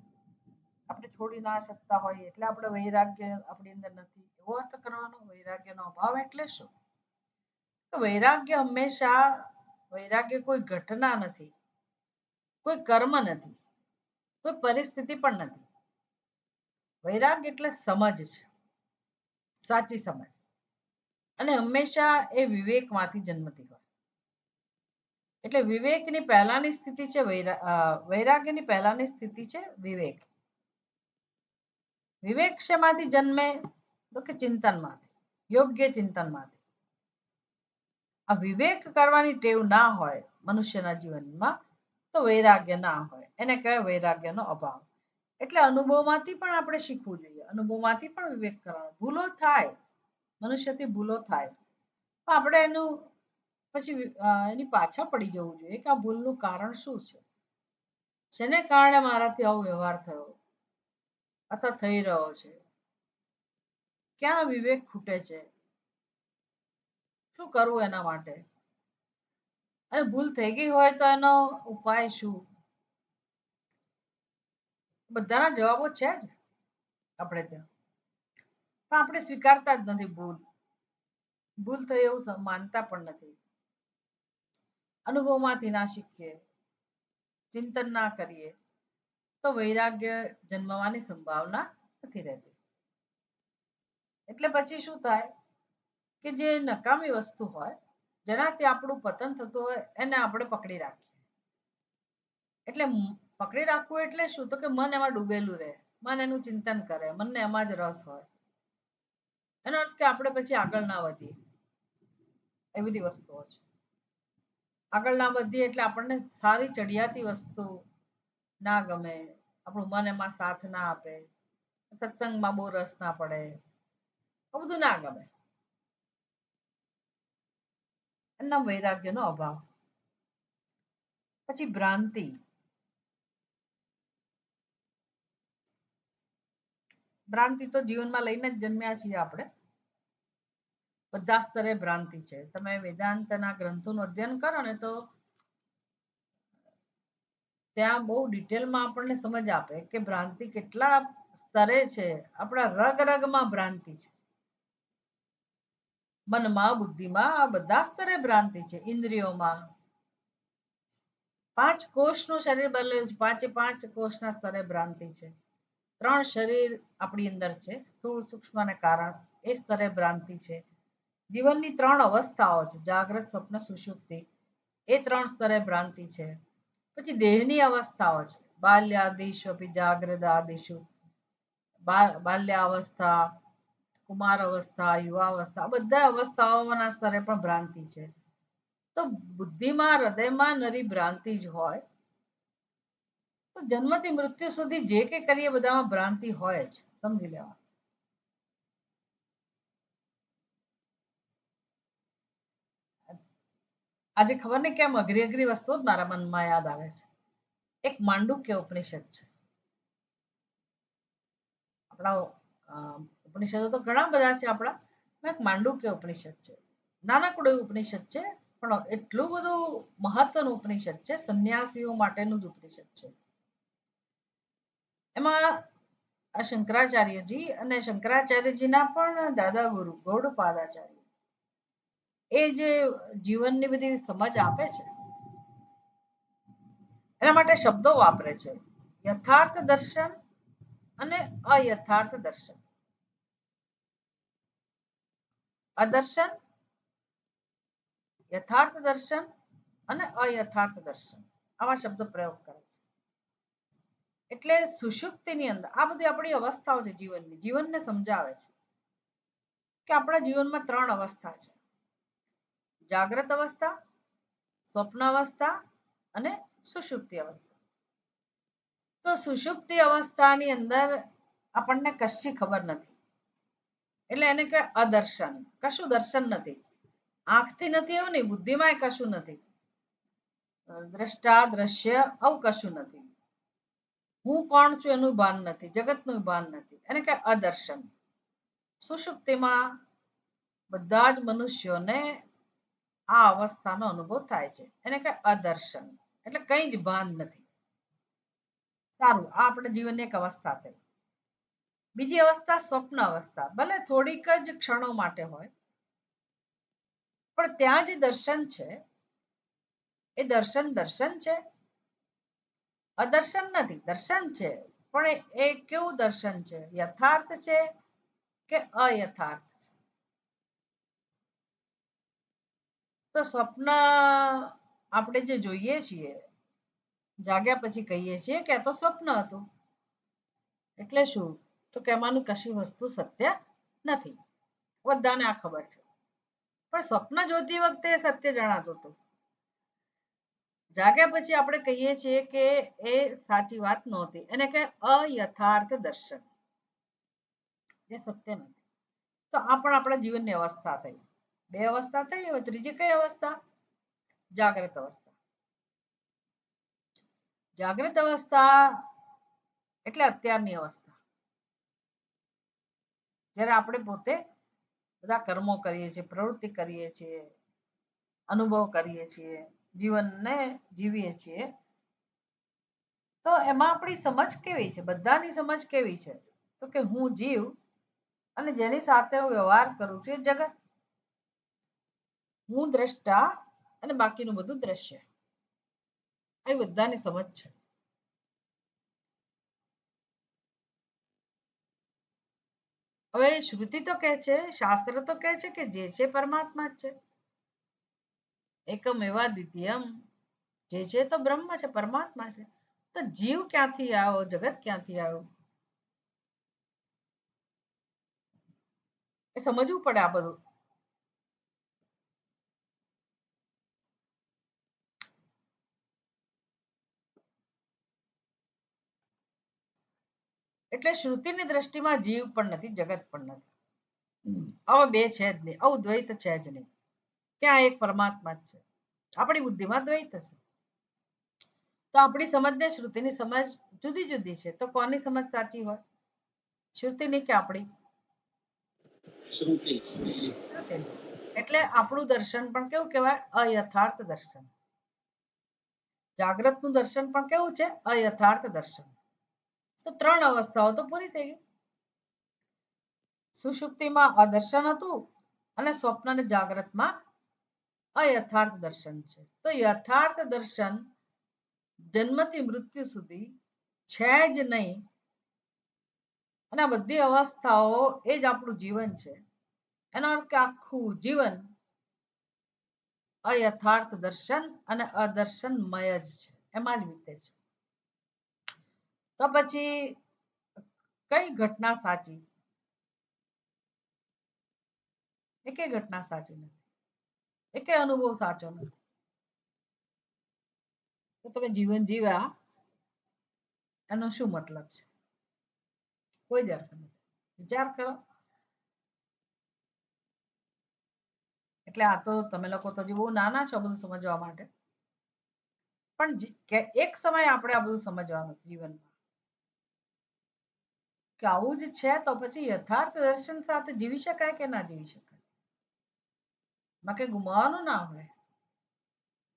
S1: આપણે છોડી ના શકતા હોઈએ એટલે આપણે વૈરાગ્ય આપણી અંદર નથી, એવો અર્થ કરવાનો વૈરાગ્યનો અભાવ એટલે શું? તો વૈરાગ્ય હંમેશા વૈરાગ્ય કોઈ ઘટના નથી, કોઈ કર્મ નથી, કોઈ પરિસ્થિતિ પણ નથી. વૈરાગ્ય એટલે સમજ છે, સાચી સમજ, અને હંમેશા એ વિવેકમાંથી જન્મતી હોય. એટલે વિવેકની પહેલાની સ્થિતિ છે વૈરાગ્યની પહેલાની સ્થિતિ છે વિવેક. વિવેક શેમાંથી જન્મે? તો કે ચિંતનમાંથી, યોગ્ય ચિંતનમાંથી. આ વિવેક કરવાની ટેવ ના હોય મનુષ્યના જીવનમાં તો વૈરાગ્ય ના હોય, એને કહેવાય વૈરાગ્યનો અભાવ. એટલે અનુભવમાંથી પણ આપણે શીખવું જોઈએ, અનુભવમાંથી પણ વિવેક કરવાનો. ભૂલો થાય, મનુષ્યથી ભૂલો થાય, તો આપણે એનું પછી એની પાછા પડી જવું જોઈએ કે આ ભૂલનું કારણ શું છે, શેને કારણે મારાથી આવો વ્યવહાર થયો અથવા થઈ રહ્યો છે, ક્યાં વિવેક ખૂટે છે, શું કરવું એના માટે, અને ભૂલ થઈ ગઈ હોય તો એનો ઉપાય શું? બધાના જવાબો છે જ આપણે ત્યાં, પણ આપણે સ્વીકારતા જ નથી. ભૂલ થઈ એવું માનતા પણ નથી. અનુભવમાંથી ના શીખીએ, ચિંતન ના કરીએ તો વૈરાગ્ય જન્મવાની સંભાવના નથી રહેતી. એટલે પછી શું થાય કે જે નકામી વસ્તુ હોય, જેનાથી આપણું પતન થતું હોય, એને આપણે પકડી રાખીએ. એટલે પકડી રાખવું એટલે શું? તો કે મન એમાં ડૂબેલું રહે, મન એનું ચિંતન કરે, મનને એમાં જ રસ હોય. એનો અર્થ કે આપણે પછી આગળ ના વધીએ. એ બધી વસ્તુઓ છે. આગળ ના વધીએ એટલે આપણને સારી ચડિયાતી વસ્તુ ના ગમે, આપણું મન એમાં સાથ ના આપે, સત્સંગમાં બહુ રસ ના પડે, આ બધું ના ગમે. એના વૈરાગ્યનો અભાવ. પછી ભ્રાંતિ. ભ્રાંતિ તો જીવનમાં લઈને જ જન્મ્યા છીએ આપણે. બધા સ્તરે ભ્રાંતિ છે. તમે વેદાંતના ગ્રંથોનું અધ્યયન કરો ને તો ત્યાં બહુ ડિટેલમાં આપણને સમજ આપે કે ભ્રાંતિ કેટલા સ્તરે છે. આપણા રગ રગમાં ભ્રાંતિ છે, મનમાં, બુદ્ધિમાં, બધા સ્તરે ભ્રાંતિ છે. ઇન્દ્રિયોમાં 5 કોષનું શરીર બનેલું છે, 5 કોષના સ્તરે ભ્રાંતિ છે. 3 શરીર આપણી અંદર છે, સ્થૂળ, સૂક્ષ્મ અને કારણ. એ સ્તરે ભ્રાંતિ છે. જીવનની 3 અવસ્થાઓ છે, જાગ્રત, સ્વપ્ન, સુષુપ્તિ. એ 3 સ્તરે ભ્રાંતિ છે. પછી દેહની અવસ્થાઓ છે, બાલ્યાદિશુ અપી જાગ્રદાદિશુ. બાલ્યાવસ્થા, કુમાર અવસ્થા, યુવાવસ્થા, બધા અવસ્થાઓના સ્તરે પણ ભ્રાંતિ છે. તો બુદ્ધિમાં, હૃદયમાં નરી ભ્રાંતિ જ હોય તો જન્મથી મૃત્યુ સુધી જે કે કરીએ બધામાં ભ્રાંતિ હોય જ, સમજી લેવા. આજે ખબર નહીં કેમ અઘરી અઘરી વસ્તુઓ જ મારા મનમાં યાદ આવે છે. એક માંડુક્ય ઉપનિષદ છે. આપણા ઉપનિષદો તો ઘણા બધા છે આપણા, એક માંડુક્ય ઉપનિષદ છે. નાનકડું ઉપનિષદ છે પણ એટલું બધું મહત્વનું ઉપનિષદ છે. સંન્યાસીઓ માટેનું જ ઉપનિષદ છે. એમાં આ શંકરાચાર્યજી અને શંકરાચાર્યજીના પણ દાદા ગુરુ ગૌડપાદાચાર્ય એ જે જીવનની બધી સમજ આપે છે એના માટે શબ્દો વાપરે છે, યથાર્થ દર્શન અને અયથાર્થ દર્શન. અદર્શન, યથાર્થ દર્શન અને અયથાર્થ દર્શન, આવા શબ્દો પ્રયોગ કરે છે. એટલે સુષુપ્તિની અંદર આ બધી આપણી અવસ્થાઓ છે જીવનની, જીવનને સમજાવે છે કે આપણા જીવનમાં 3 અવસ્થા છે, જાગ્રત અવસ્થા, સ્વપ્ન અવસ્થા અને સુષુપ્તિ અવસ્થા. તો સુષુપ્તિ અવસ્થાની અંદર આપણને કશી ખબર નથી, એટલે એને કહેવાય અદર્શન. કશું દર્શન નથી, આંખથી નથી એવું નહીં, બુદ્ધિમાં કશું નથી, દ્રષ્ટા દ્રશ્ય આવું કશું નથી, હું કોણ છું એનું ભાન નથી, જગતનું ભાન નથી, એને કહેવાય અદર્શન. સુષુપ્તિમાં બધા જ મનુષ્યોને આ અવસ્થાનો અનુભવ થાય છે, એને કહેવાય અદર્શન. એટલે કંઈ જ ભાન નથી. સારું, આ આપણે જીવનની એક અવસ્થા થઈ. બીજી અવસ્થા સ્વપ્ન અવસ્થા, ભલે થોડીક જ ક્ષણો માટે હોય, પણ ત્યાં જે દર્શન છે એ દર્શન દર્શન છે, અદર્શન નથી, દર્શન છે. પણ એ કેવું દર્શન છે? યથાર્થ છે કે અયથાર્થ છે? તો સ્વપ્ન આપણે જે જોઈએ છીએ, જાગ્યા પછી કહીએ છીએ કે આ તો સ્વપ્ન હતું. એટલે શું? તો કે એમાંનું કશી વસ્તુ સત્ય નથી, બધાને આ ખબર છે. પણ સ્વપ્ન જોતી વખતે સત્ય જણાતું હતું. જાગ્યા પછી આપણે કહીએ છીએ કે એ સાચી વાત નહોતી, એને કે અયથાર્થ દર્શન, જે સત્ય નથી. તો આ પણ આપણા જીવનની અવસ્થા થઈ. બે અવસ્થા થઈ. હવે ત્રીજી કઈ અવસ્થા? જાગ્રત અવસ્થા. જાગ્રત અવસ્થા એટલે અત્યારની અવસ્થા, જ્યારે આપણે પોતે બધા કર્મો કરીએ છીએ, પ્રવૃત્તિ કરીએ છીએ, અનુભવ કરીએ છીએ, જીવનને જીવીએ છીએ. તો એમાં આપણી સમજ કેવી છે? બધાની સમજ કેવી છે? તો કે હું જીવ અને જેની સાથે હું વ્યવહાર કરું છું એ જગત, હું દ્રષ્ટા અને બાકીનું બધું દ્રશ્ય. એ બધાની સમજ છે. હવે શ્રુતિ તો કહે છે, શાસ્ત્ર તો કહે છે કે જે છે પરમાત્મા જ છે. એકમ એવા દ્વિતીયમ, જે છે તો બ્રહ્મ છે, પરમાત્મા છે. તો જીવ ક્યાંથી આવ્યો? જગત ક્યાંથી આવ્યું? એ સમજવું પડે આ બધું. એટલે શ્રુતિની દ્રષ્ટિમાં જીવ પણ નથી, જગત પણ નથી. હવે બે છે જ નહીં, અદ્વૈત છે જ નહીં. ત્યાં એક પરમાત્મા જ છે. આપણી બુદ્ધિમાં દ્વૈત છે. તો આપણી સમજ ને શ્રુતિની સમજ જુદી જુદી છે. તો કોની સમજ સાચી હોય? શ્રુતિની કે આપણી? શ્રુતિની. એટલે આપણું દર્શન પણ કેવું કહેવાય? અયથાર્થ દર્શન. જાગ્રતનું દર્શન પણ કેવું છે? અયથાર્થ દર્શન. તો ત્રણ અવસ્થાઓ તો પૂરી થઈ ગઈ. સુષુપ્તિમાં અદર્શન હતું અને સ્વપ્ન અને જાગ્રતમાં અયથાર્થ દર્શન છે. તો યથાર્થ દર્શન જન્મથી મૃત્યુ સુધી છે જ નહીં. અને આ બધી અવસ્થાઓ એ જ આપણું જીવન છે. એનો અર્થ કે આખું જીવન અયથાર્થ દર્શન અને અદર્શનમય જ છે, એમાં જ વીતે છે. તો પછી કઈ ઘટના સાચી? એકે ઘટના સાચી નથી, એકે અનુભવ સાચો નથી. તો તમે જીવન જીવ્યા એનો શું મતલબ છે? કોઈ જ અર્થ નથી. વિચાર કરો. એટલે આ તો તમે લોકો તો બહુ નાના છો બધું સમજવા માટે, પણ એક સમય આપણે આ બધું સમજવાનું જીવનમાં કે આવું જ છે. તો પછી યથાર્થ દર્શન સાથે જીવી શકાય કે ના જીવી શકાય? માં કઈ ગુમાવવાનું ના હોય.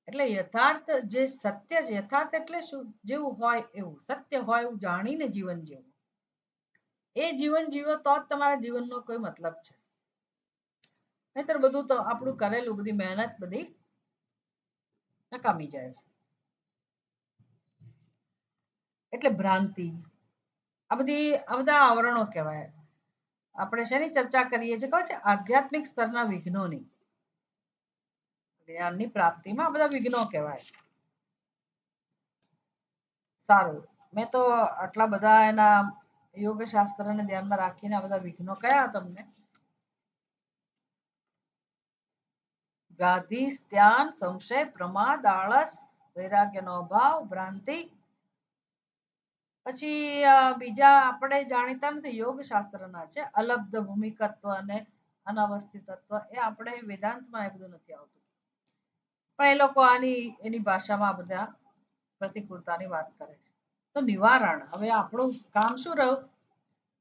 S1: એટલે યથાર્થ જે સત્ય છે, યથાર્થ એટલે શું? જેવું હોય એવું, સત્ય હોય એવું જાણીને જીવન જીવવું. એ જીવન જીવો તો જ તમારા જીવનનો કોઈ મતલબ છે. નહીતર બધું તો આપણું કરેલું, બધી મહેનત બધી નકામી જાય છે. એટલે ભ્રાંતિ, આ બધા આવરણો કહેવાય. આપણે શેની ચર્ચા કરીએ છીએ ખબર છે? આધ્યાત્મિક સ્તરના વિઘ્નોની. જ્ઞાનની પ્રાપ્તિમાં આ બધા વિઘ્નો કહેવાય. સારું, મેં તો આટલા બધા એના યોગ શાસ્ત્રને ધ્યાનમાં રાખીને આ બધા વિઘ્નો કયા તમને? વ્યાધિ, ધ્યાન, સંશય, પ્રમાદ, આળસ, વૈરાગ્યનો અભાવ, ભ્રાંતિ. પછી બીજા આપણે જાણીતા નથી, યોગ શાસ્ત્રના છે, અલબ્ધ ભૂમિકત્વ અને અનવસ્થિત તત્વ. એ આપણે વેદાંતમાં એ બધું નથી આવતું, પણ એ લોકો એની ભાષામાં બધા પ્રતિકૂળતાની વાત કરે છે. તો નિવારણ, હવે આપણું કામ શું રહ્યું?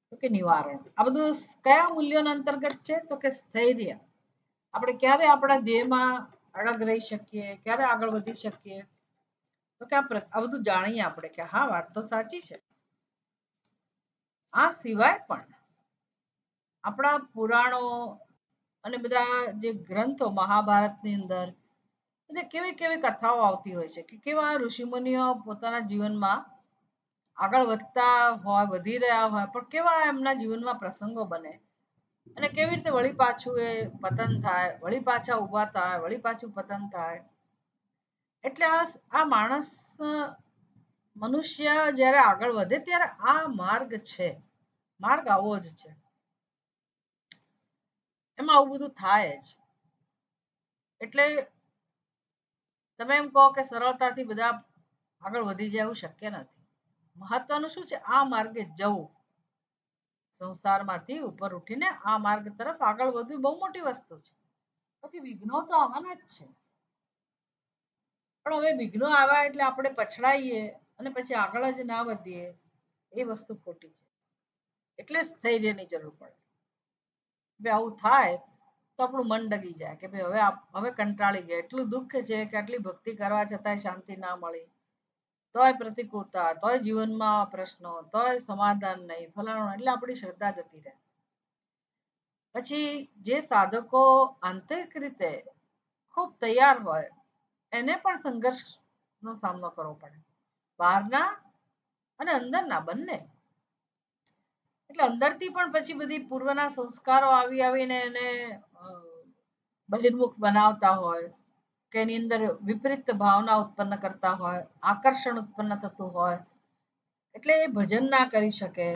S1: તો કે નિવારણ. આ બધું કયા મૂલ્યોના અંતર્ગત છે? તો કે સ્થૈર્ય. આપણે ક્યારે આપણા ધ્યેયમાં અડગ રહી શકીએ, ક્યારે આગળ વધી શકીએ? તો કે આ બધું જાણીએ આપણે કે હા, વાત તો સાચી છે. આ સિવાય પણ આપણા પુરાણો અને બધા જે ગ્રંથો મહાભારતની અંદર એટલે કેવી કેવી કથાઓ આવતી હોય છે કે કેવા ઋષિમુનિઓ પોતાના જીવનમાં આગળ વધતા હોય, વધી રહ્યા હોય, પણ કેવા એમના જીવનમાં પ્રસંગો બને અને કેવી રીતે વળી પાછું એ પતન થાય, વળી પાછા ઊભા થાય, વળી પાછું પતન થાય. એટલે આ માણસ મનુષ્ય જ્યારે આગળ વધે ત્યારે આ માર્ગ છે, માર્ગ આવો જ છે. એમાં આવું બધું થાય જ. એટલે તમે એમ કહો કે સરળતાથી બધા આગળ વધી જાય એવું શક્ય નથી. મહત્વનું શું છે? આ માર્ગે જવું, સંસારમાંથી ઉપર ઉઠીને આ માર્ગ તરફ આગળ વધવું બહુ મોટી વસ્તુ છે. પછી વિઘ્નો તો આવવાના જ છે, પણ હવે વિઘ્નો આવ્યા એટલે આપણે પછડાઈએ અને પછી આગળ જ ના વધીએ એ વસ્તુ ખોટી છે. એટલે સ્થૈર્યની જરૂર પડે. હવે આવું થાય તો આપણું મન ડગી જાય કે ભાઈ હવે કંટાળી ગયા, એટલું દુઃખ છે કે આટલી ભક્તિ કરવા છતાંય શાંતિ ના મળી, તોય પ્રતિકૂળતા, તોય જીવનમાં પ્રશ્નો, તોય સમાધાન નહીં, ફલાણું, એટલે આપણી શ્રદ્ધા જતી રહે. પછી જે સાધકો આંતરિક રીતે ખૂબ તૈયાર હોય એને પણ સંઘર્ષનો સામનો કરવો પડે, બહારના અને અંદરના બંને. એટલે અંદરથી પણ પછી બધી પૂર્વના સંસ્કારો આવીને એને બહિર્મુખ બનાવતા હોય કે એની અંદર વિપરીત ભાવના ઉત્પન્ન કરતા હોય, આકર્ષણ ઉત્પન્ન થતું હોય, એટલે એ ભજન ના કરી શકે,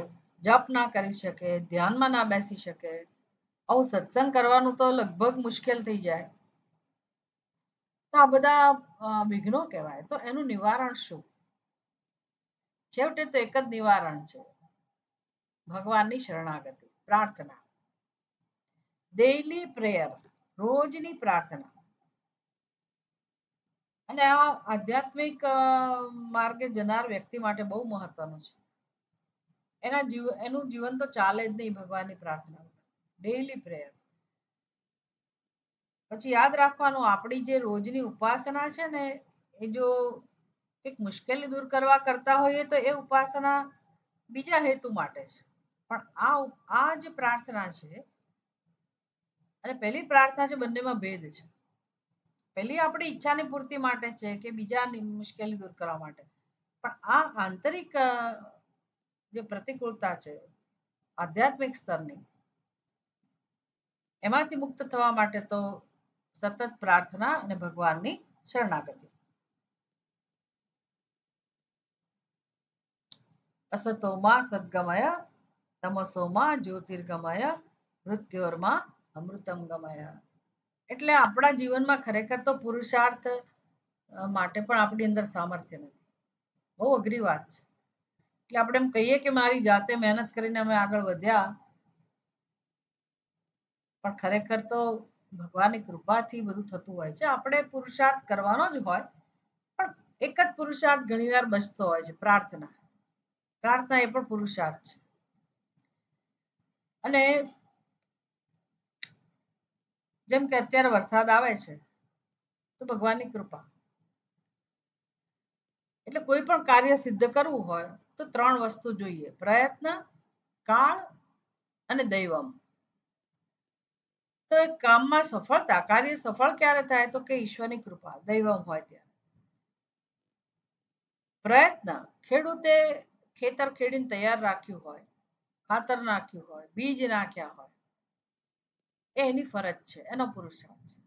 S1: જપ ના કરી શકે, ધ્યાનમાં ના બેસી શકે. આવું સત્સંગ કરવાનું તો લગભગ મુશ્કેલ થઈ જાય. તો આ બધા વિઘ્નો કહેવાય. તો એનું નિવારણ શું? છેવટે તો એક જ નિવારણ છે, ભગવાનની શરણાગતિ, પ્રાર્થના, ડેઈલી પ્રેયર, રોજની પ્રાર્થના. અને આ આધ્યાત્મિક માર્ગે જનાર વ્યક્તિ માટે બહુ મહત્વનું છે. એનું જીવન તો ચાલે જ નહીં ભગવાનની પ્રાર્થના, ડેઈલી પ્રેયર. પછી યાદ રાખવાનું, આપણી જે રોજની ઉપાસના છે ને, એ જો એક મુશ્કેલી દૂર કરવા કરતા હોઈએ તો એ ઉપાસના બીજા હેતુ માટે છે. પણ આ જે પ્રાર્થના છે અને પહેલી પ્રાર્થના છે, બંનેમાં ભેદ છે. પહેલી આપણી ઈચ્છાની પૂર્તિ માટે છે કે બીજાની મુશ્કેલી દૂર કરવા માટે. પણ આ આંતરિક જે પ્રતિકૂળતા છે આધ્યાત્મિક સ્તરની, એમાંથી મુક્ત થવા માટે તો સતત પ્રાર્થના અને ભગવાનની શરણાગતિ. અસતોમાં સદ્ગમય, તમસોમાં જ્યોતિર્ગમય, મૃત્યોર્માં અમૃતમ ગમય. એટલે આપણા જીવનમાં ખરેખર તો પુરુષાર્થ માટે પણ આપણી અંદર સામર્થ્ય નથી. બહુ અઘરી વાત છે. એટલે આપણે એમ કહીએ કે મારી જાતે મહેનત કરીને અમે આગળ વધ્યા, પણ ખરેખર તો ભગવાનની કૃપાથી બધું થતું હોય છે. આપણે પુરુષાર્થ કરવાનો જ હોય, પણ એક જ પુરુષાર્થ ઘણીવાર બચતો હોય છે, પ્રાર્થના. પ્રાર્થના એ પણ પુરુષાર્થ છે. અને જેમ કે અત્યારે વરસાદ આવે છે તો ભગવાનની કૃપા. એટલે કોઈ પણ કાર્ય સિદ્ધ કરવું હોય તો 3 વસ્તુ જોઈએ: પ્રયત્ન, કાળ અને દૈવમ. તો એક કામમાં સફળતા, કાર્ય સફળ ક્યારે થાય તો કે ઈશ્વરની કૃપા, દૈવમ હોય ત્યારે. પ્રયત્ન, ખેડૂતે ખેતર ખેડીને તૈયાર રાખ્યું હોય, ખાતર નાખ્યું હોય, બીજ નાખ્યા હોય, એ એની ફરજ છે, એનો પુરુષાર્થ છે.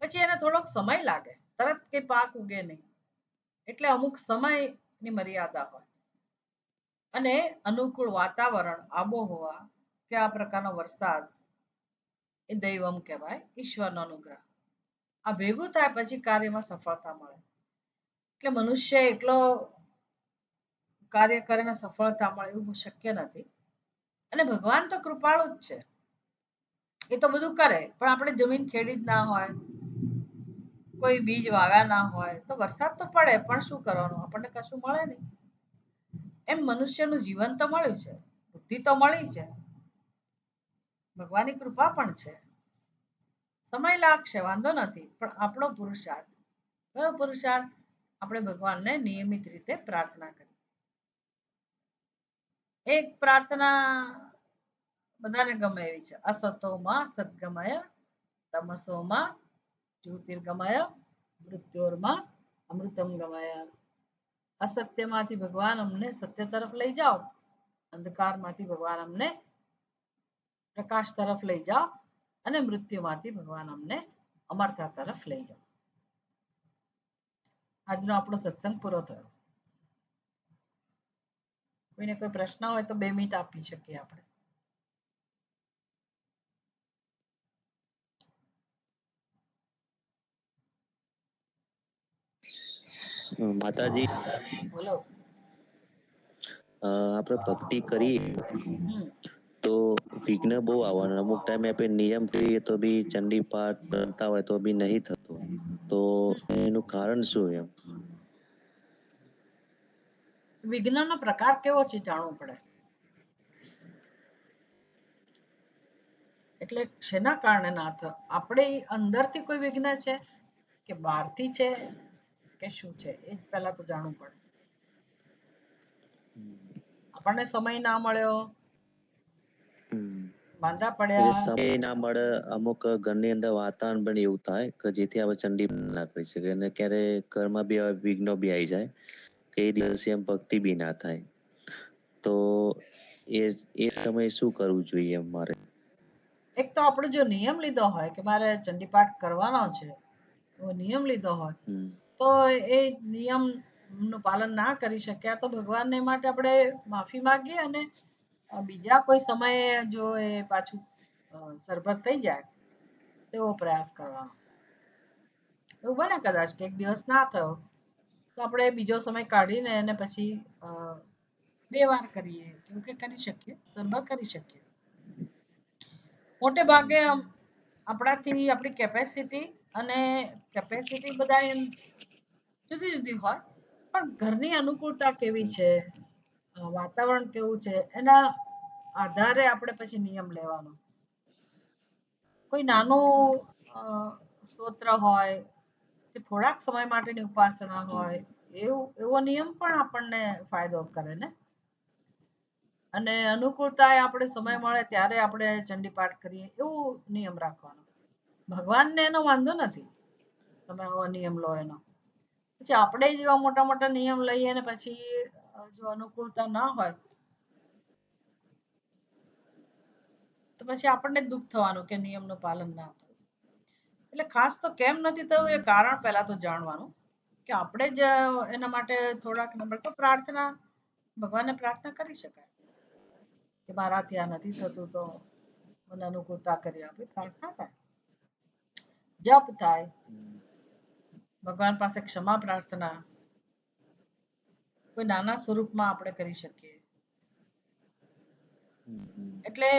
S1: પછી એને થોડોક સમય લાગે, તરત કે પાક ઉગે નહીં, એટલે અમુક સમયની મર્યાદા હોય. અને અનુકૂળ વાતાવરણ, આબોહવા, કે આ પ્રકારનો વરસાદ, એ દૈવમ કહેવાય, ઈશ્વરનો અનુગ્રહ. આ ભેગું થાય પછી કાર્યમાં સફળતા મળે. એટલે મનુષ્ય એકલો કાર્ય કરીને સફળતા મળે એવું શક્ય નથી. અને ભગવાન તો કૃપાળુ જ છે, એ તો બધું કરે, પણ આપણે જમીન ખેડી જ ના હોય, કોઈ બીજ વાવ્યા ના હોય, તો વરસાદ તો પડે, પણ શું કરવાનું, આપણને કશું મળે નહીં. એમ મનુષ્યનું જીવન તો મળ્યું છે, બુદ્ધિ તો મળી છે, ભગવાનની કૃપા પણ છે. સમય લાગશે, વાંધો નથી, પણ આપણો પુરુષાર્થ, કયો પુરુષાર્થ? આપણે ભગવાનને નિયમિત રીતે પ્રાર્થના કરીએ. એક પ્રાર્થના બધાને ગમે એવી છે. અસતોમાં સદ્ગમય તમસોમાં જ્યોતિર્ગમય મૃત્યોર્માં અમૃતમ ગમય. અસત્યમાંથી ભગવાન અમને સત્ય તરફ લઈ જાઓ, અંધકારમાંથી ભગવાન અમને પ્રકાશ તરફ લઈ જાઓ, અને મૃત્યુમાંથી ભગવાન અમને અમરતા તરફ લઈ જાઓ. આજનો આપણો સત્સંગ પૂરો થયો. કોઈને કોઈ પ્રશ્ન હોય તો 2 મિનિટ આપી શકીએ આપણે.
S2: માતાજી,
S1: બોલો.
S2: આપણે ભક્તિ કરીએ તો વિઘ્ન બહુ આવવાના. અમુક ટાઈમે આપણે નિયમ કરીએ તો બી ચંડી પાઠ કરતા હોય તો બી નહીં થતું. તો એનું કારણ શું? એમ
S1: વિઘ્નનો પ્રકાર કેવો છે જાણવું પડે. એટલે શેના કારણે ના થયો? આપણે અંદરથી કોઈ વિઘ્ન છે કે બહારથી છે કે શું છે, એ જ પહેલા તો જાણવું પડે. આપણને સમય ના મળ્યો, માંદા પડ્યા,
S2: સમય ના મળે. અમુક ઘરની અંદર વાતાવરણ પણ એવું થાય કે જેથી આપણે ચંડી ના કરી શકીએ, અને ક્યારે ઘરમાં બી વિઘ્નો બી આવી જાય કે એ દિવસે એમ ભક્તિ બી ના થાય. તો એ સમયે શું કરવું જોઈએ એમ મારે?
S1: એક તો આપણે જો નિયમ લીધો હોય કે મારે ચંડી પાઠ કરવાનો છે, એવો નિયમ લીધો હોય તો એ નિયમ નું પાલન ના કરી શક્યા તો ભગવાનને માટે આપણે માફી માંગીએ, અને બીજા કોઈ સમયે જો એ પાછું સરભર થઈ જાય એવો પ્રયાસ કરવાનો. એવું બને કદાચ કે એક દિવસ ના થયો તો આપણે બીજો સમય કાઢીને એને પછી 2 વાર કરીએ, એવું કે કરી શકીએ, સરભર કરી શકીએ. મોટે ભાગે આપણાથી આપણી કેપેસિટી અને કેપેસિટી બધા જુદી જુદી હોય, પણ ઘરની અનુકૂળતા કેવી છે, વાતાવરણ કેવું છે, એના આધારે આપણે પછી નિયમ લેવાનો. કોઈ નાનું સ્તોત્ર હોય કે થોડાક સમય માટેની ઉપાસના હોય, એવો નિયમ પણ આપણને ફાયદો કરે ને. અને અનુકૂળતા આપણે સમય મળે ત્યારે આપણે ચંડી પાઠ કરીએ, એવું નિયમ રાખવાનો. ભગવાનને એનો વાંધો નથી તમે આવો નિયમ લો એનો. પછી આપણે જેવા મોટા મોટા નિયમ લઈએ ને પછી જો અનુકૂળતા ના હોય તો પછી આપણને દુઃખ થવાનું કે નિયમનું પાલન ના થયું. એટલે ખાસ તો કેમ નથી થયું એ કારણ પહેલા તો જાણવાનું કે આપણે જ એના માટે થોડાક નંબર તો પ્રાર્થના ભગવાનને પ્રાર્થના કરી શકાય કે મારાથી આ નથી થતું તો મને અનુકૂળતા કરી આપી, પ્રાર્થના થાય, જપ થાય, ભગવાન પાસે ક્ષમા પ્રાર્થના કોઈ નાના સ્વરૂપમાં આપણે કરી શકીએ. એટલે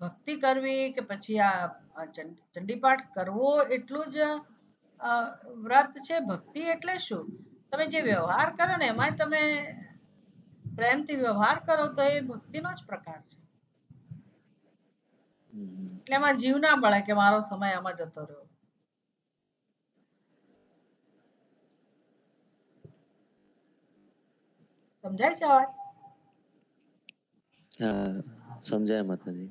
S1: ભક્તિ કરવી કે પછી આ ચંડીપાઠ કરવો એટલું જ વ્રત છે. ભક્તિ એટલે શું? તમે જે વ્યવહાર કરો ને એમાં તમે પ્રેમથી વ્યવહાર કરો તો એ ભક્તિનો જ પ્રકાર છે. એટલે એમાં જીવ ના બળે કે મારો સમય આમાં જતો રહ્યો. સમજાય છે વાત?
S2: હા, સમજાય માતાજી.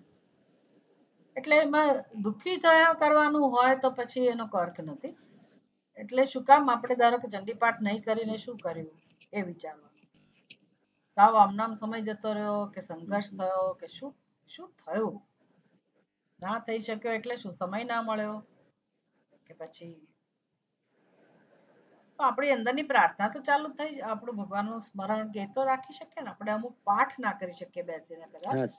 S1: એટલે એમાં દુઃખી થયા કરવાનું હોય તો પછી એનો કોઈ અર્થ નથી. એટલે શું કામ આપણે ધારો કે ચંડીપાઠ નહીં કરીને શું કર્યું એ વિચારવાનું. સાવ આમનામ સમય જતો રહ્યો કે સંઘર્ષ થયો કે શું શું થયું? ના થઈ શક્યો એટલે શું? સમય ના મળ્યો કે પછી તો આપણી અંદરની પ્રાર્થના તો ચાલુ થઈ, આપણું ભગવાનનું સ્મરણ કે તો રાખી શકીએ ને. આપણે અમુક પાઠ ના કરી શકીએ બેસીને કદાચ.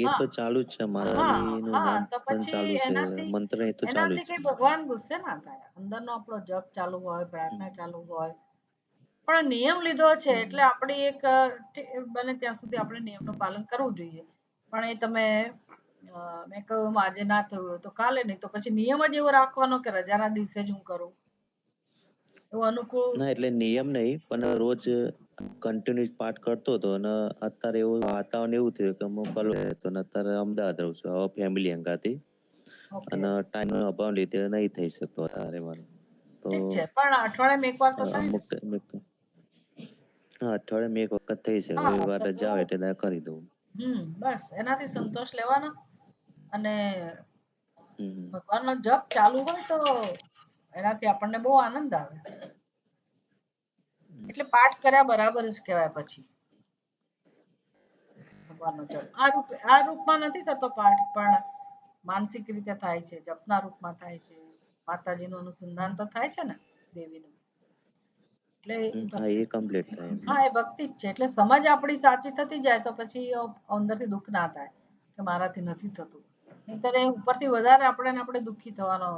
S2: એ તો ચાલુ જ છે. માતાજીનું નામ
S1: તો
S2: પણ
S1: પછી
S2: ચાલુ છે, મંત્ર એ તો ચાલુ જ
S1: એનાથી
S2: છે.
S1: કઈ ભગવાન ગુસ્સે ના થાય. અંદરનો આપણો જપ ચાલુ હોય, પ્રાર્થના ચાલુ હોય, પણ નિયમ લીધો છે એટલે આપણે એક બને ત્યાં સુધી આપણે નિયમનું પાલન કરવું જોઈએ. પણ એ તમે મેં કહ્યું આજે ના થયું તો કાલે નહીં, તો પછી નિયમ જ એવો રાખવાનો કે રજાના દિવસે જ હું કરું, એવું અનુકૂળ.
S2: ના, એટલે નિયમ નહીં, પણ રોજ કન્ટિન્યુ પાઠ કરતો હતો, અને અત્યારે એવું વાતાવરણ એવું થયું કે હું તો અત્યારે અમદાવાદ રહું છું હવે ફેમિલી અંગાથી, અને ટાઈમ નો અભાવ લીધે નહીં થઈ શકતો અત્યારે મારે. તો
S1: ઠીક છે, પણ અઠવાડિયામાં એકવાર તો કરી
S2: અમુક
S1: લેજો.
S2: હા, અઠવાડિયામાં એક વખત થઈ છે,
S1: હા
S2: રવિવાર
S1: તો
S2: રજા હોય એટલે ત્યારે કરી દઉં.
S1: બસ એનાથી સંતોષ લેવાનો. અને
S2: હમ.
S1: ભગવાનનો જપ ચાલુ હોય તો એનાથી આપણને બહુ આનંદ આવે. એટલે પાઠ કર્યા બરાબર જ કહેવાય. પછી ભગવાનનો જપ આ રૂપમાં નથી થતો પાઠ, પણ માનસિક રીતે થાય છે, જપના રૂપમાં થાય છે. માતાજીનું અનુસંધાન તો થાય છે ને, દેવીનું. એટલે
S2: હા, એ કમ્પ્લીટ થાય.
S1: હા, એ ભક્તિ જ છે. એટલે સમજ આપણી સાચી થતી જાય તો પછી અંદરથી દુઃખ ના થાય કે મારાથી નથી થતું. નહીંતર એ ઉપરથી વધારે આપણે દુઃખી થવાનો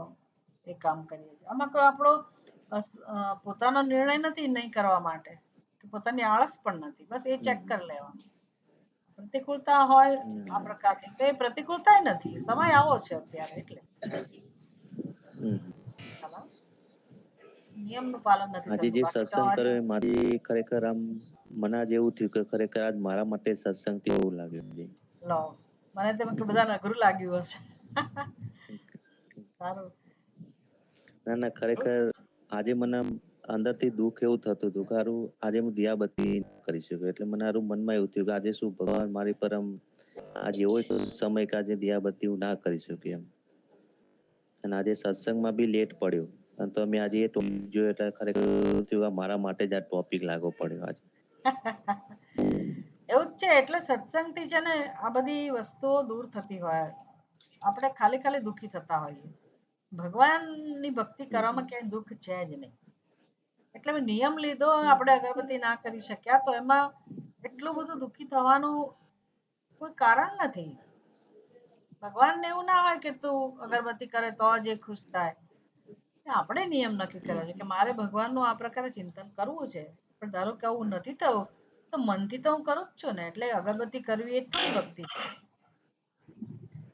S1: એ કામ કરીએ છીએ. આમાં કોઈ આપણો પોતાનો નિર્ણય નથી નહીં કરવા માટે, કે પોતાની આળસ પણ નથી. બસ એ ચેક કરી લેવાનું. પ્રતિકૂળતા હોય આ પ્રકારની, તો એ પ્રતિકૂળતા નથી, સમય આવો છે અત્યારે. એટલે નિયમનું પાલન નથી
S2: આજે
S1: થતું.
S2: જે
S1: બાકી તો
S2: સત્સંગ
S1: આજે
S2: કર્યો મારી ખરેખર આમ મને આજ એવું થયું કે ખરેખર આજ મારા માટે સત્સંગ થી એવું લાગ્યું છે.
S1: લો, મને તો કે બધાને અઘરું લાગ્યું હશે. સારું.
S2: ના ના, ખરેખર આજે મને અંદરથી દુઃખ એવું થતું હતું કે હારું આજે હું દિયાબત્તી કરી શક્યો. એટલે મને હારું મનમાં એવું થયું કે આજે શું ભગવાન મારી પર આજે એવો સમય કે આજે દિયાબત્તી હું ના કરી શક્યો એમ. અને આજે સત્સંગમાં બી લેટ પડ્યો. અને તો મેં આજે એ ટોપિક જોયો એટલે ખરેખર મારા માટે જ આ ટોપિક લાગવો પડ્યો આજે.
S1: એવું જ છે. એટલે સત્સંગથી છે ને આ બધી વસ્તુઓ દૂર થતી હોય. આપણે ખાલી દુઃખી થતા હોઈએ. ભગવાનની ભક્તિ કરવામાં ક્યાંય દુઃખ છે જ નહીં. એટલે મેં નિયમ લીધો, આપણે અગરબત્તી ના કરી શક્યા, તો એમાં એટલું બધું દુઃખી થવાનું કોઈ કારણ નથી. ભગવાનને એવું ના હોય કે તું અગરબત્તી કરે તો જ એ ખુશ થાય. આપણે નિયમ નક્કી કર્યો છે કે મારે ભગવાનનું આ પ્રકારે ચિંતન કરવું છે. પણ ધારો કે આવું નથી થયું તો મનથી તો હું કરું જ છું ને. એટલે અગરબત્તી કરવી એ જ થોડી ભક્તિ છે.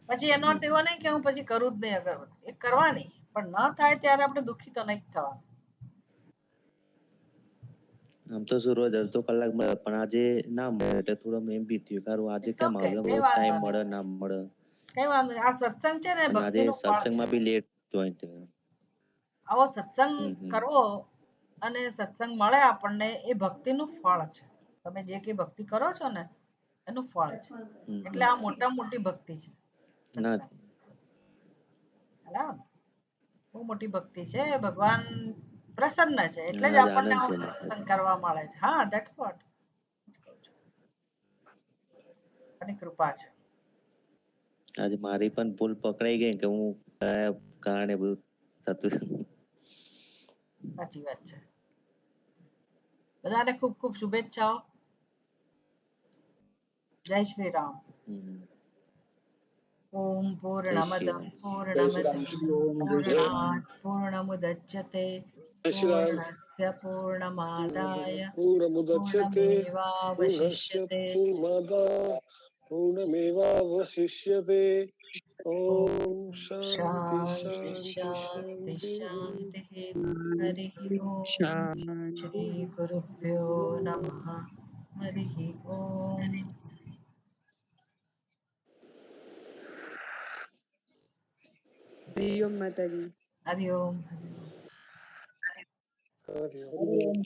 S1: પછી એનો અર્થ એવો નહીં કે હું પછી કરું જ નહીં અગરબત્તી. એ કરવાની, પણ ન થાય ત્યારે આપણે દુઃખી તો નહીં જ થવાનું.
S2: આમ તો શું રોજ અડધો કલાક મળે, પણ આજે ના મળે એટલે થોડું એમ બી થયું કે આજે
S1: ઇટ્સ
S2: કેમ
S1: ઓકે,
S2: આવડો
S1: કઈ વાંધો
S2: ટાઈમ
S1: નહીં.
S2: મળે ના મળે.
S1: કઈ વાંધો નહીં. આ સત્સંગ છે ને
S2: અને આજે
S1: ભક્તિનું ફળ છે.
S2: સત્સંગમાં બી લેટ જોઈન થયો.
S1: આવો સત્સંગ કરવો અને સત્સંગ મળે આપણને, એ ભક્તિનું ફળ છે. તમે જે કઈ ભક્તિ કરો છો ને એનું ફળ છે. એટલે આ મોટા મોટી ભક્તિ છે.
S2: ના
S1: બહુ મોટી ભક્તિ છે. ભગવાન પ્રસન્ન છે એટલે જ
S2: આજ
S1: આપણને
S2: આનંદ છે
S1: આવું સત્સંગ કરવા મળે છે. હા, ધેટ્સ વોટ. અને કૃપા છે.
S2: આજે મારી પણ ભૂલ પકડાઈ ગઈ કે હું કયા કારણે બધું થતું.
S1: સાચી વાત છે. બધાને ખૂબ ખૂબ શુભેચ્છાઓ. જય શ્રી રામ. ઓમ
S2: જય શ્રી
S1: પૂર્ણમદ
S2: રામ.
S1: પૂર્ણમિદં પૂર્ણાત પૂર્ણમુદચ્યતે પૂર્ણસ્ય પૂર્ણમાદાય પૂર્ણમેવાવશિષ્યતે.
S3: पूर्णमेवावशिष्यते।
S1: ઓમ
S3: ॐ शान्ति
S1: શાંતિ
S3: शान्ति
S1: શાંતિ
S3: शान्तिः।
S1: શાંતિ. હરિ ઓમ. શ્રી ગુરુભ્યો નમઃ. હરિ ઓમ.
S4: હરિઓમ માતાજી.
S1: હરિ ઓમ.
S3: हरि ओम।